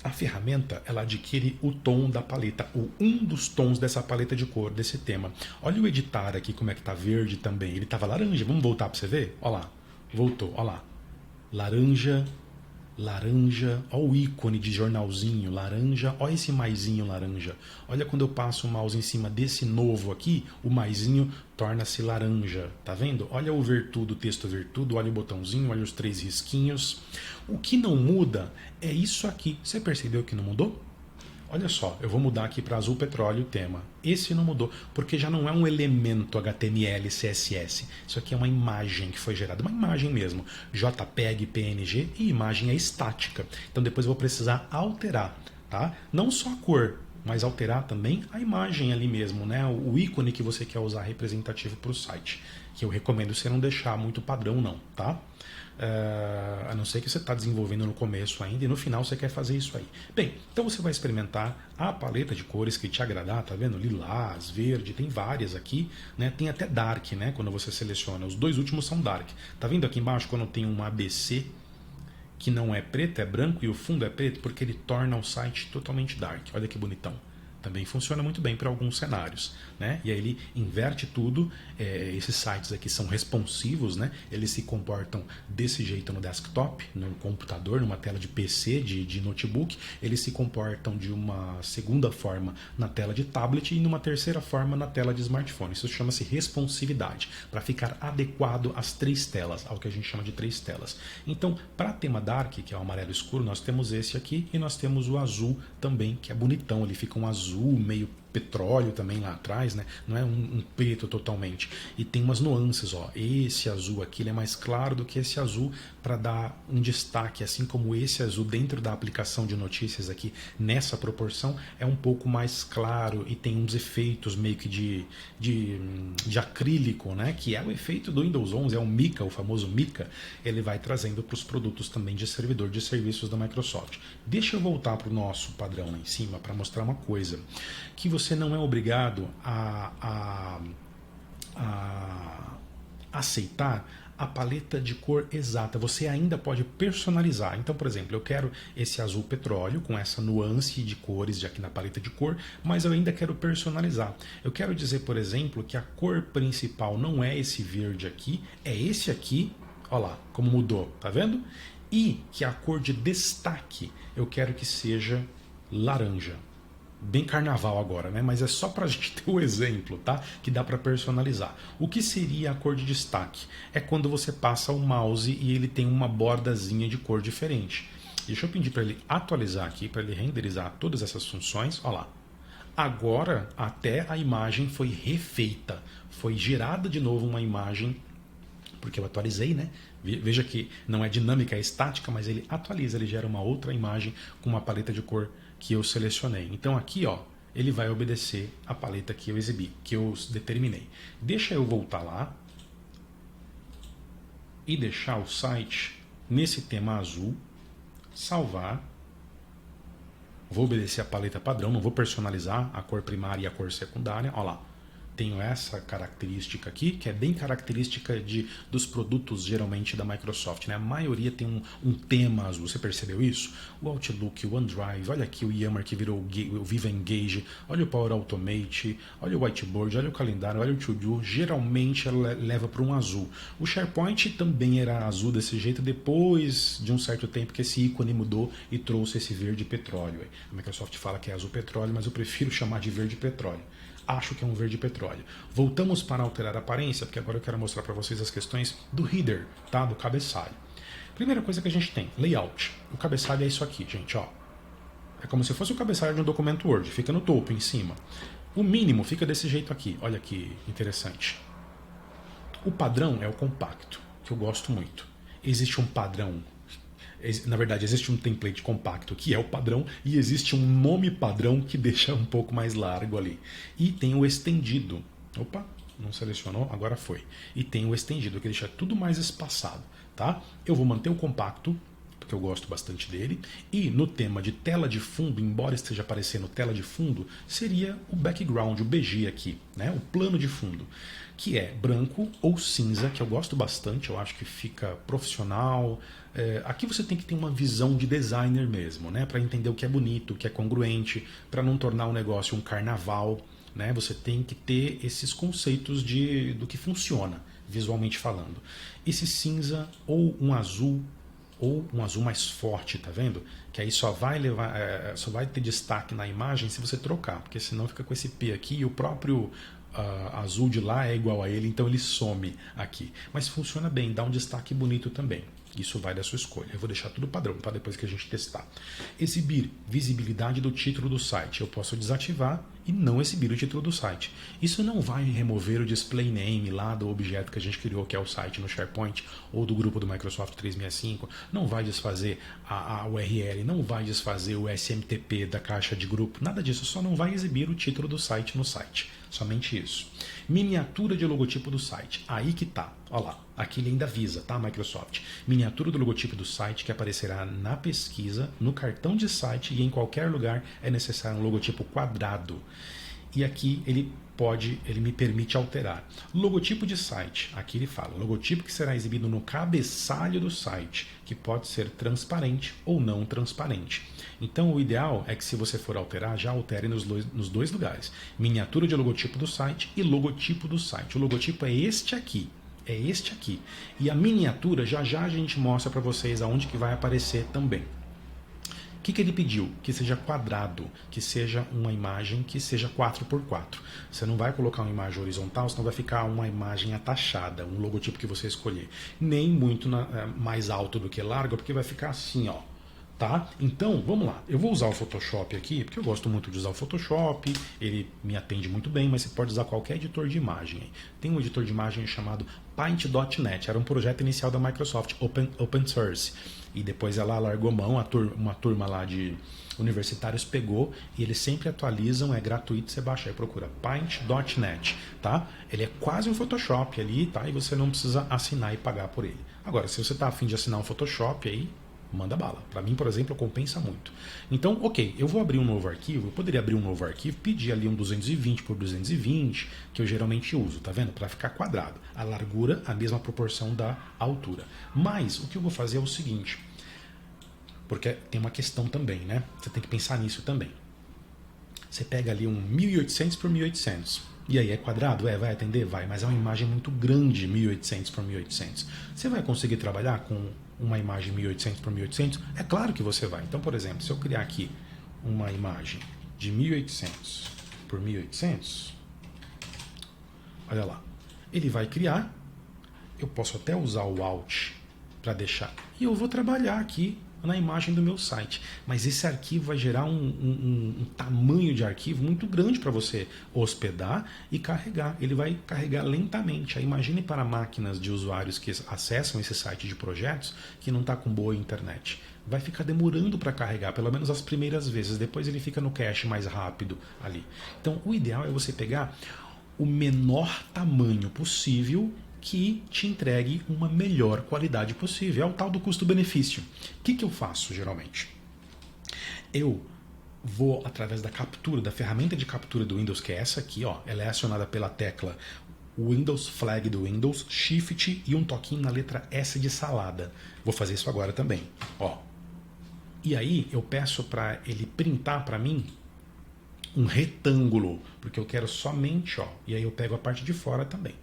A ferramenta, ela adquire o tom da paleta, ou um dos tons dessa paleta de cor, desse tema. Olha o editar aqui, como é que tá verde também. Ele estava laranja, vamos voltar para você ver? Olha lá, voltou, olha lá. Laranja, laranja, olha o ícone de jornalzinho, laranja, olha esse maisinho laranja. Olha quando eu passo o mouse em cima desse novo aqui, o maisinho torna-se laranja, tá vendo? Olha o ver tudo, o texto ver tudo, olha o botãozinho, olha os 3 risquinhos. O que não muda é isso aqui. Você percebeu que não mudou? Olha só, eu vou mudar aqui para azul petróleo o tema. Esse não mudou, porque já não é um elemento HTML, CSS. Isso aqui é uma imagem que foi gerada, uma imagem mesmo. JPEG, PNG, e imagem é estática. Então depois eu vou precisar alterar, tá? Não só a cor, mas alterar também a imagem ali mesmo, né? O ícone que você quer usar representativo para o site. Que eu recomendo você não deixar muito padrão não, tá? A não ser que você está desenvolvendo no começo ainda e no final você quer fazer isso aí. Bem, então você vai experimentar a paleta de cores que te agradar, tá vendo? Lilás, verde, tem várias aqui, né? Tem até dark, né? Quando você seleciona, os dois últimos são dark. Tá vendo aqui embaixo quando tem um ABC que não é preto, é branco e o fundo é preto, porque ele torna o site totalmente dark. Olha que bonitão. Também funciona muito bem para alguns cenários, né? E aí ele inverte tudo. Esses sites aqui são responsivos, né? Eles se comportam desse jeito no desktop, no computador, numa tela de PC, de notebook. Eles se comportam de uma segunda forma na tela de tablet e numa terceira forma na tela de smartphone. Isso chama-se responsividade, para ficar adequado às 3 telas, ao que a gente chama de 3 telas. Então, para tema dark, que é o amarelo escuro, nós temos esse aqui e nós temos o azul também, que é bonitão. Ele fica um azul meio petróleo também lá atrás, né? Não é um preto totalmente. E tem umas nuances, ó. Esse azul aqui ele é mais claro do que esse azul para dar um destaque, assim como esse azul dentro da aplicação de notícias aqui nessa proporção é um pouco mais claro e tem uns efeitos meio que de acrílico, né? Que é o efeito do Windows 11, é o Mica, o famoso Mica. Ele vai trazendo para os produtos também de servidor de serviços da Microsoft. Deixa eu voltar para o nosso padrão lá em cima para mostrar uma coisa, que você não é obrigado a aceitar a paleta de cor exata. Você ainda pode personalizar. Então, por exemplo, eu quero esse azul petróleo com essa nuance de cores aqui na paleta de cor, mas eu ainda quero personalizar. Eu quero dizer, por exemplo, que a cor principal não é esse verde aqui, é esse aqui. Olha lá como mudou, tá vendo? E que a cor de destaque eu quero que seja laranja. Bem carnaval agora, né? Mas é só para a gente ter o exemplo, tá? Que dá para personalizar. O que seria a cor de destaque? É quando você passa o mouse e ele tem uma bordazinha de cor diferente. Deixa eu pedir para ele atualizar aqui, para ele renderizar todas essas funções. Olha lá. Agora até a imagem foi refeita. Foi gerada de novo uma imagem, porque eu atualizei, né? Veja que não é dinâmica, é estática, mas ele atualiza, ele gera uma outra imagem com uma paleta de cor que eu selecionei. Então aqui, ó, ele vai obedecer a paleta que eu exibi, que eu determinei. Deixa eu voltar lá e deixar o site nesse tema azul, salvar vou obedecer a paleta padrão, não vou personalizar a cor primária e a cor secundária. Olha lá. Tenho essa característica aqui, que é bem característica dos produtos geralmente da Microsoft, né? A maioria tem um tema azul, você percebeu isso? O Outlook, o OneDrive, olha aqui o Yammer que virou o Viva Engage, olha o Power Automate, olha o Whiteboard, olha o calendário, olha o To-Do, geralmente ela leva para um azul. O SharePoint também era azul desse jeito depois de um certo tempo que esse ícone mudou e trouxe esse verde petróleo. A Microsoft fala que é azul petróleo, mas eu prefiro chamar de verde petróleo. Acho que é um verde petróleo. Voltamos para alterar a aparência, porque agora eu quero mostrar para vocês as questões do header, tá? Do cabeçalho. Primeira coisa que a gente tem, layout. O cabeçalho é isso aqui, gente, ó. É como se fosse o cabeçalho de um documento Word, fica no topo, em cima. O mínimo fica desse jeito aqui, olha que interessante. O padrão é o compacto, que eu gosto muito. Existe um padrão, na verdade existe um template compacto que é o padrão e existe um nome padrão que deixa um pouco mais largo ali. E tem o estendido. Opa, não selecionou, agora foi. E tem o estendido que deixa tudo mais espaçado, tá? Eu vou manter o compacto, porque eu gosto bastante dele. E no tema de tela de fundo, embora esteja aparecendo tela de fundo, seria o background, o BG aqui, né? O plano de fundo, que é branco ou cinza, que eu gosto bastante, eu acho que fica profissional. Aqui você tem que ter uma visão de designer mesmo, né? Para entender o que é bonito, o que é congruente, para não tornar o negócio um carnaval, né? Você tem que ter esses conceitos do que funciona, visualmente falando. Esse cinza ou um azul mais forte, tá vendo? Que aí só vai ter destaque na imagem se você trocar, porque senão fica com esse P aqui e o próprio azul de lá é igual a ele, então ele some aqui. Mas funciona bem, dá um destaque bonito também. Isso vai da sua escolha. Eu vou deixar tudo padrão para depois que a gente testar. Exibir visibilidade do título do site. Eu posso desativar e não exibir o título do site. Isso não vai remover o display name lá do objeto que a gente criou, que é o site no SharePoint ou do grupo do Microsoft 365. Não vai desfazer a URL, não vai desfazer o SMTP da caixa de grupo. Nada disso, só não vai exibir o título do site no site. Somente isso. Miniatura de logotipo do site. Aí que tá. Olha lá. Aqui ele ainda avisa, tá, Microsoft? Miniatura do logotipo do site que aparecerá na pesquisa, no cartão de site e em qualquer lugar é necessário um logotipo quadrado. E aqui ele me permite alterar. Logotipo de site, aqui ele fala, logotipo que será exibido no cabeçalho do site, que pode ser transparente ou não transparente. Então o ideal é que se você for alterar, já altere nos dois lugares. Miniatura de logotipo do site e logotipo do site. O logotipo é este aqui. É este aqui. E a miniatura, já a gente mostra para vocês aonde que vai aparecer também. O que ele pediu? Que seja quadrado, que seja uma imagem que seja 4x4. Você não vai colocar uma imagem horizontal, senão vai ficar uma imagem atachada, um logotipo que você escolher. Nem muito mais alto do que largo, porque vai ficar assim, ó. Tá? Então, vamos lá. Eu vou usar o Photoshop aqui, porque eu gosto muito de usar o Photoshop, ele me atende muito bem, mas você pode usar qualquer editor de imagem. Tem um editor de imagem chamado Paint.net, era um projeto inicial da Microsoft, open source. E depois ela largou mão, uma turma lá de universitários pegou, e eles sempre atualizam, é gratuito, você baixa aí, procura Paint.net, tá? Ele é quase um Photoshop ali, tá? E você não precisa assinar e pagar por ele. Agora, se você está a fim de assinar um Photoshop aí, manda bala. Para mim, por exemplo, compensa muito. Então, ok, eu vou abrir um novo arquivo, eu poderia abrir um novo arquivo, pedir ali um 220 por 220, que eu geralmente uso, tá vendo? Para ficar quadrado. A largura, a mesma proporção da altura. Mas, o que eu vou fazer é o seguinte, porque tem uma questão também, né? Você tem que pensar nisso também. Você pega ali um 1800 por 1800, e aí é quadrado? Vai atender? Vai, mas é uma imagem muito grande, 1800 por 1800. Você vai conseguir trabalhar com uma imagem 1800 por 1800? É claro que você vai. Então, por exemplo, se eu criar aqui uma imagem de 1800 por 1800, olha lá, ele vai criar, eu posso até usar o Alt para deixar, e eu vou trabalhar aqui na imagem do meu site, mas esse arquivo vai gerar um tamanho de arquivo muito grande para você hospedar e carregar. Ele vai carregar lentamente. Imagine para máquinas de usuários que acessam esse site de projetos que não está com boa internet. Vai ficar demorando para carregar, pelo menos as primeiras vezes. Depois ele fica no cache mais rápido ali. Então o ideal é você pegar o menor tamanho possível que te entregue uma melhor qualidade possível. É o tal do custo-benefício. O que eu faço geralmente? Eu vou através da captura, da ferramenta de captura do Windows, que é essa aqui, ó, ela é acionada pela tecla Windows, flag do Windows, Shift e um toquinho na letra S de salada. Vou fazer isso agora também, ó. E aí eu peço para ele printar para mim um retângulo, porque eu quero somente, ó, e aí eu pego a parte de fora também.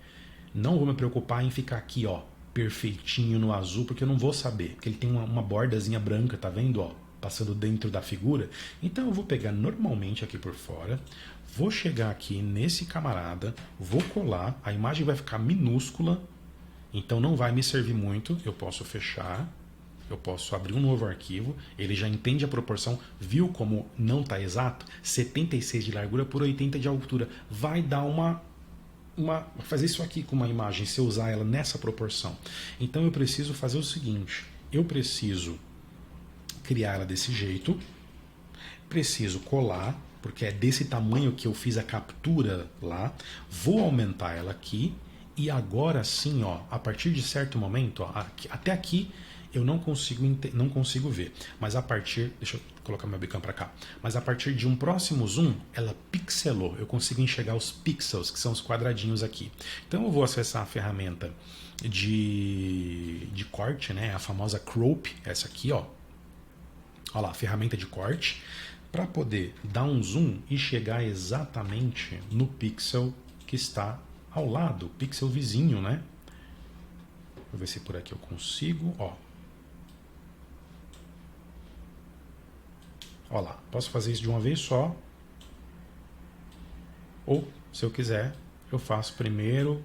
Não vou me preocupar em ficar aqui, ó, perfeitinho no azul, porque eu não vou saber, porque ele tem uma bordazinha branca, tá vendo, ó, passando dentro da figura. Então eu vou pegar normalmente aqui por fora, vou chegar aqui nesse camarada, vou colar, a imagem vai ficar minúscula, então não vai me servir muito, eu posso fechar, eu posso abrir um novo arquivo, ele já entende a proporção, viu como não está exato? 76 de largura por 80 de altura, vai dar fazer isso aqui com uma imagem, se eu usar ela nessa proporção. Então eu preciso fazer o seguinte, eu preciso criar ela desse jeito, preciso colar, porque é desse tamanho que eu fiz a captura lá, vou aumentar ela aqui, e agora sim, ó, a partir de certo momento, ó, até aqui eu não consigo ver, mas a partir, deixa eu colocar meu webcam para cá, mas a partir de um próximo zoom, ela pixelou, eu consigo enxergar os pixels, que são os quadradinhos aqui. Então eu vou acessar a ferramenta de corte, né, a famosa crop, essa aqui, ó. Olha lá, a ferramenta de corte, para poder dar um zoom e chegar exatamente no pixel que está ao lado, pixel vizinho, né? Vou ver se por aqui eu consigo, ó. Olha lá, posso fazer isso de uma vez só. Ou, se eu quiser, eu faço primeiro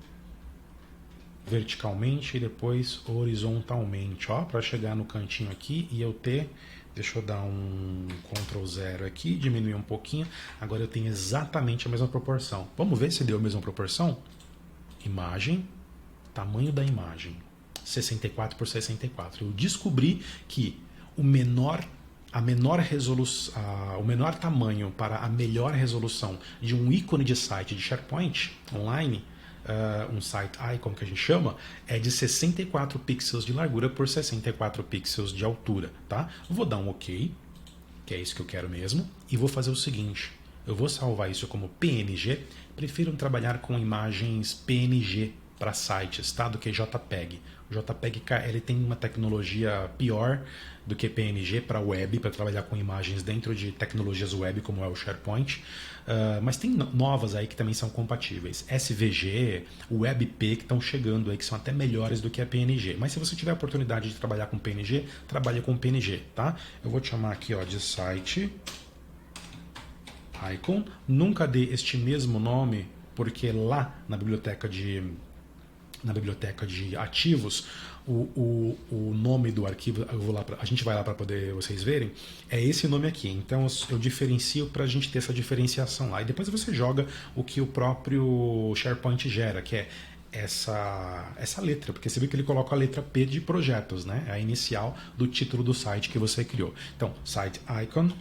verticalmente e depois horizontalmente, ó, para chegar no cantinho aqui e eu ter, deixa eu dar um Ctrl 0 aqui, diminuir um pouquinho, agora eu tenho exatamente a mesma proporção. Vamos ver se deu a mesma proporção? Imagem, tamanho da imagem, 64 por 64. Eu descobri que o menor tamanho para a melhor resolução de um ícone de site de SharePoint online, um site icon que a gente chama, é de 64 pixels de largura por 64 pixels de altura, tá? Vou dar um OK, que é isso que eu quero mesmo, e vou fazer o seguinte, eu vou salvar isso como PNG, prefiro trabalhar com imagens PNG para sites, tá? Do que JPEG. O JPEG ele tem uma tecnologia pior do que PNG para web, para trabalhar com imagens dentro de tecnologias web, como é o SharePoint. Mas tem novas aí que também são compatíveis. SVG, WebP, que estão chegando aí, que são até melhores do que a PNG. Mas se você tiver a oportunidade de trabalhar com PNG, trabalhe com PNG, tá? Eu vou te chamar aqui, ó, de site icon. Nunca dê este mesmo nome, porque lá na biblioteca de ativos, o nome do arquivo, a gente vai lá para poder vocês verem, é esse nome aqui. Então eu diferencio para a gente ter essa diferenciação lá. E depois você joga o que o próprio SharePoint gera, que é essa letra, porque você viu que ele coloca a letra P de projetos, né? É a inicial do título do site que você criou. Então, site icon,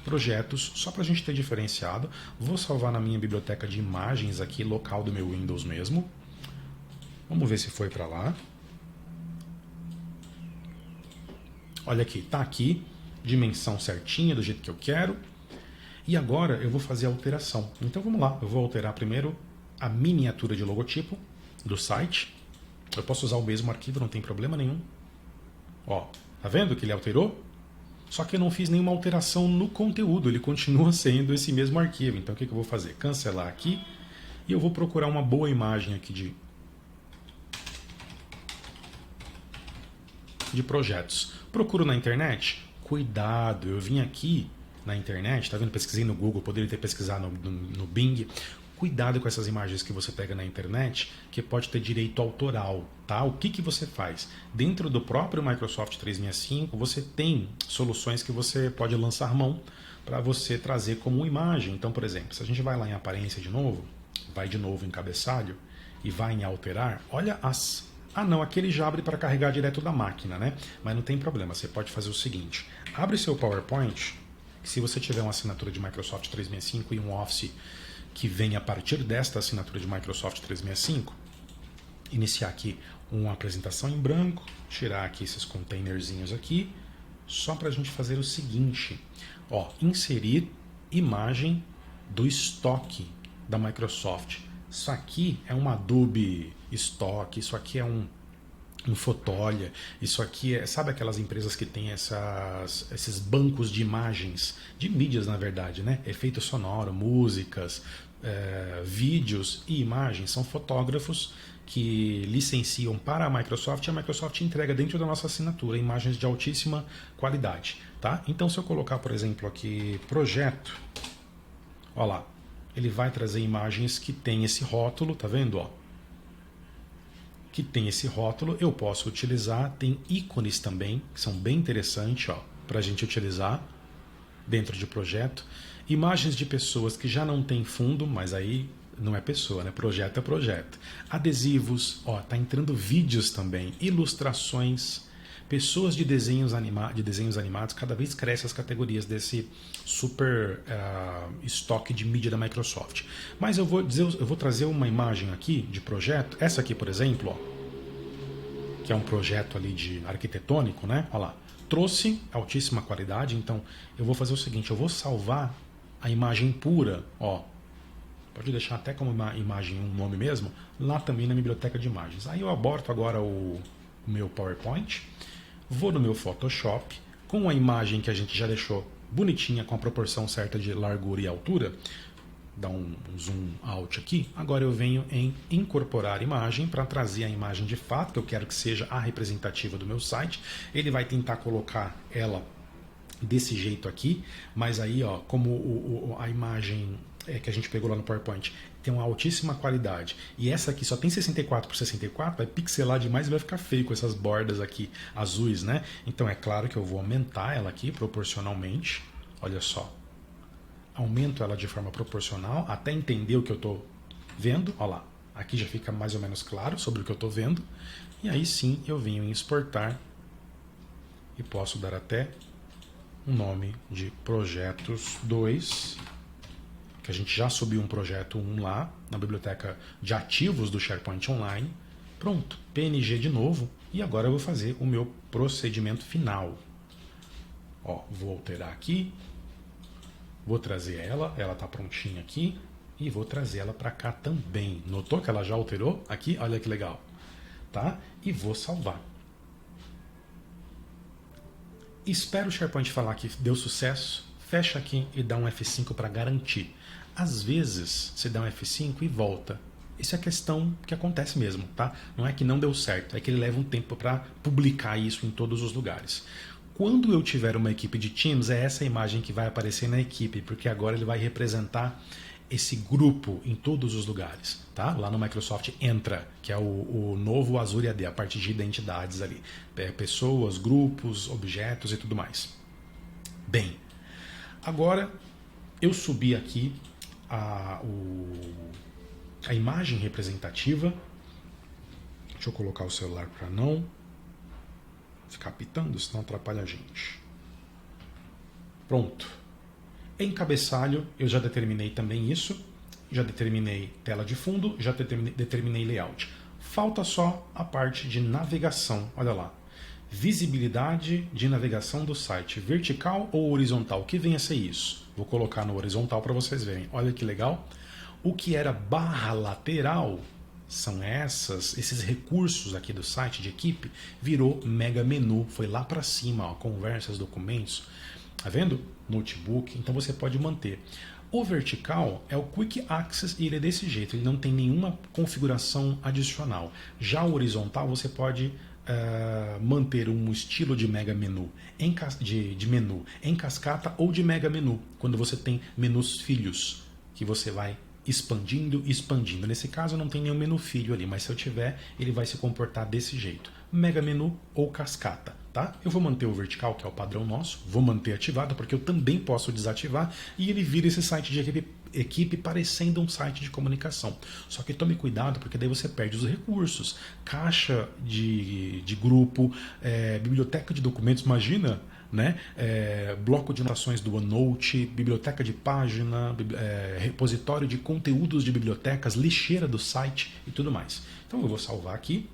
projetos, só para a gente ter diferenciado. Vou salvar na minha biblioteca de imagens aqui, local do meu Windows mesmo. Vamos ver se foi para lá. Olha aqui, tá aqui, dimensão certinha, do jeito que eu quero. E agora eu vou fazer a alteração. Então vamos lá, eu vou alterar primeiro a miniatura de logotipo do site. Eu posso usar o mesmo arquivo, não tem problema nenhum. Ó, tá vendo que ele alterou? Só que eu não fiz nenhuma alteração no conteúdo, ele continua sendo esse mesmo arquivo. Então o que eu vou fazer? Cancelar aqui e eu vou procurar uma boa imagem aqui de projetos. Procuro na internet? Cuidado, eu vim aqui na internet, tá vendo? Pesquisei no Google, poderia ter pesquisado no Bing. Cuidado com essas imagens que você pega na internet, que pode ter direito autoral, tá? O que você faz? Dentro do próprio Microsoft 365, você tem soluções que você pode lançar mão para você trazer como imagem. Então, por exemplo, se a gente vai lá em aparência de novo, vai de novo em cabeçalho e vai em alterar, olha as... Ah não, aqui ele já abre para carregar direto da máquina, né? Mas não tem problema, você pode fazer o seguinte, abre seu PowerPoint, que se você tiver uma assinatura de Microsoft 365 e um Office que vem a partir desta assinatura de Microsoft 365, iniciar aqui uma apresentação em branco, tirar aqui esses containerzinhos aqui, só para a gente fazer o seguinte, Ó, inserir imagem do estoque da Microsoft. Isso aqui é um Adobe Stock, isso aqui é um Fotolia, isso aqui é, sabe aquelas empresas que tem esses bancos de imagens, de mídias na verdade, né? Efeito sonoro, músicas, vídeos e imagens, são fotógrafos que licenciam para a Microsoft e a Microsoft entrega dentro da nossa assinatura imagens de altíssima qualidade, tá? Então se eu colocar, por exemplo, aqui projeto, ó lá, ele vai trazer imagens que tem esse rótulo, tá vendo, ó? Que tem esse rótulo, eu posso utilizar, tem ícones também, que são bem interessantes, ó, para a gente utilizar dentro de projeto. Imagens de pessoas que já não tem fundo, mas aí não é pessoa, né? Projeto é projeto. Adesivos, ó, tá entrando vídeos também, ilustrações, pessoas de desenhos animados, cada vez crescem as categorias desse super estoque de mídia da Microsoft. Mas eu vou trazer uma imagem aqui de projeto, essa aqui, por exemplo, ó, que é um projeto ali de arquitetônico, né? Olha lá, trouxe altíssima qualidade, então eu vou fazer o seguinte, eu vou salvar a imagem pura, ó, pode deixar até como uma imagem, um nome mesmo, lá também na biblioteca de imagens. Aí eu aborto agora o meu PowerPoint, vou no meu Photoshop, com a imagem que a gente já deixou bonitinha, com a proporção certa de largura e altura, dá um zoom out aqui, agora eu venho em incorporar imagem para trazer a imagem de fato, que eu quero que seja a representativa do meu site. Ele vai tentar colocar ela desse jeito aqui, mas aí, ó, como a imagem que a gente pegou lá no PowerPoint tem uma altíssima qualidade e essa aqui só tem 64 por 64, vai pixelar demais e vai ficar feio com essas bordas aqui azuis, né? Então é claro que eu vou aumentar ela aqui proporcionalmente, olha só, aumento ela de forma proporcional até entender o que eu estou vendo, olha lá, aqui já fica mais ou menos claro sobre o que eu estou vendo, e aí sim eu venho em exportar e posso dar até um nome de projetos 2, que a gente já subiu um projeto 1 lá na biblioteca de ativos do SharePoint Online. Pronto, PNG de novo, e agora eu vou fazer o meu procedimento final. Ó, vou alterar aqui, vou trazer ela está prontinha aqui, e vou trazer ela para cá também. Notou que ela já alterou? Aqui, olha que legal. Tá? E vou salvar. Espero o SharePoint falar que deu sucesso, fecha aqui e dá um F5 para garantir. Às vezes, você dá um F5 e volta. Isso é questão que acontece mesmo, tá? Não é que não deu certo, é que ele leva um tempo para publicar isso em todos os lugares. Quando eu tiver uma equipe de Teams, é essa imagem que vai aparecer na equipe, porque agora ele vai representar esse grupo em todos os lugares, tá? Lá no Microsoft Entra, que é o novo Azure AD, a parte de identidades ali. Pessoas, grupos, objetos e tudo mais. Bem, agora eu subi aqui a imagem representativa. Deixa eu colocar o celular para não ficar pitando, senão atrapalha a gente. Pronto. Em cabeçalho, eu já determinei também isso, já determinei tela de fundo, já determinei layout. Falta só a parte de navegação, olha lá. Visibilidade de navegação do site, vertical ou horizontal? O que vem a ser isso? Vou colocar no horizontal para vocês verem. Olha que legal. O que era barra lateral são esses recursos aqui do site de equipe, virou mega menu, foi lá para cima, ó, conversas, documentos. Tá vendo? Notebook, então você pode manter. O vertical é o Quick Access e ele é desse jeito, ele não tem nenhuma configuração adicional. Já o horizontal você pode manter um estilo de mega menu, de menu em cascata ou de mega menu, quando você tem menus filhos, que você vai expandindo. Nesse caso não tem nenhum menu filho ali, mas se eu tiver, ele vai se comportar desse jeito. Mega menu ou cascata, tá? Eu vou manter o vertical, que é o padrão nosso, vou manter ativado, porque eu também posso desativar, e ele vira esse site de equipe parecendo um site de comunicação. Só que tome cuidado, porque daí você perde os recursos. Caixa de grupo, biblioteca de documentos, imagina, né? Bloco de anotações do OneNote, biblioteca de página, repositório de conteúdos de bibliotecas, lixeira do site e tudo mais. Então eu vou salvar aqui,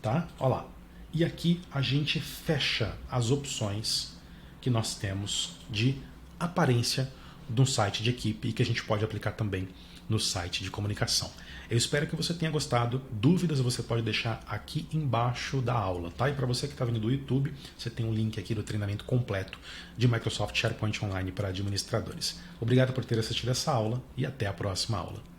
tá? Olha lá. E aqui a gente fecha as opções que nós temos de aparência de um site de equipe e que a gente pode aplicar também no site de comunicação. Eu espero que você tenha gostado. Dúvidas você pode deixar aqui embaixo da aula, tá? E para você que está vindo do YouTube, você tem um link aqui do treinamento completo de Microsoft SharePoint Online para administradores. Obrigado por ter assistido essa aula e até a próxima aula.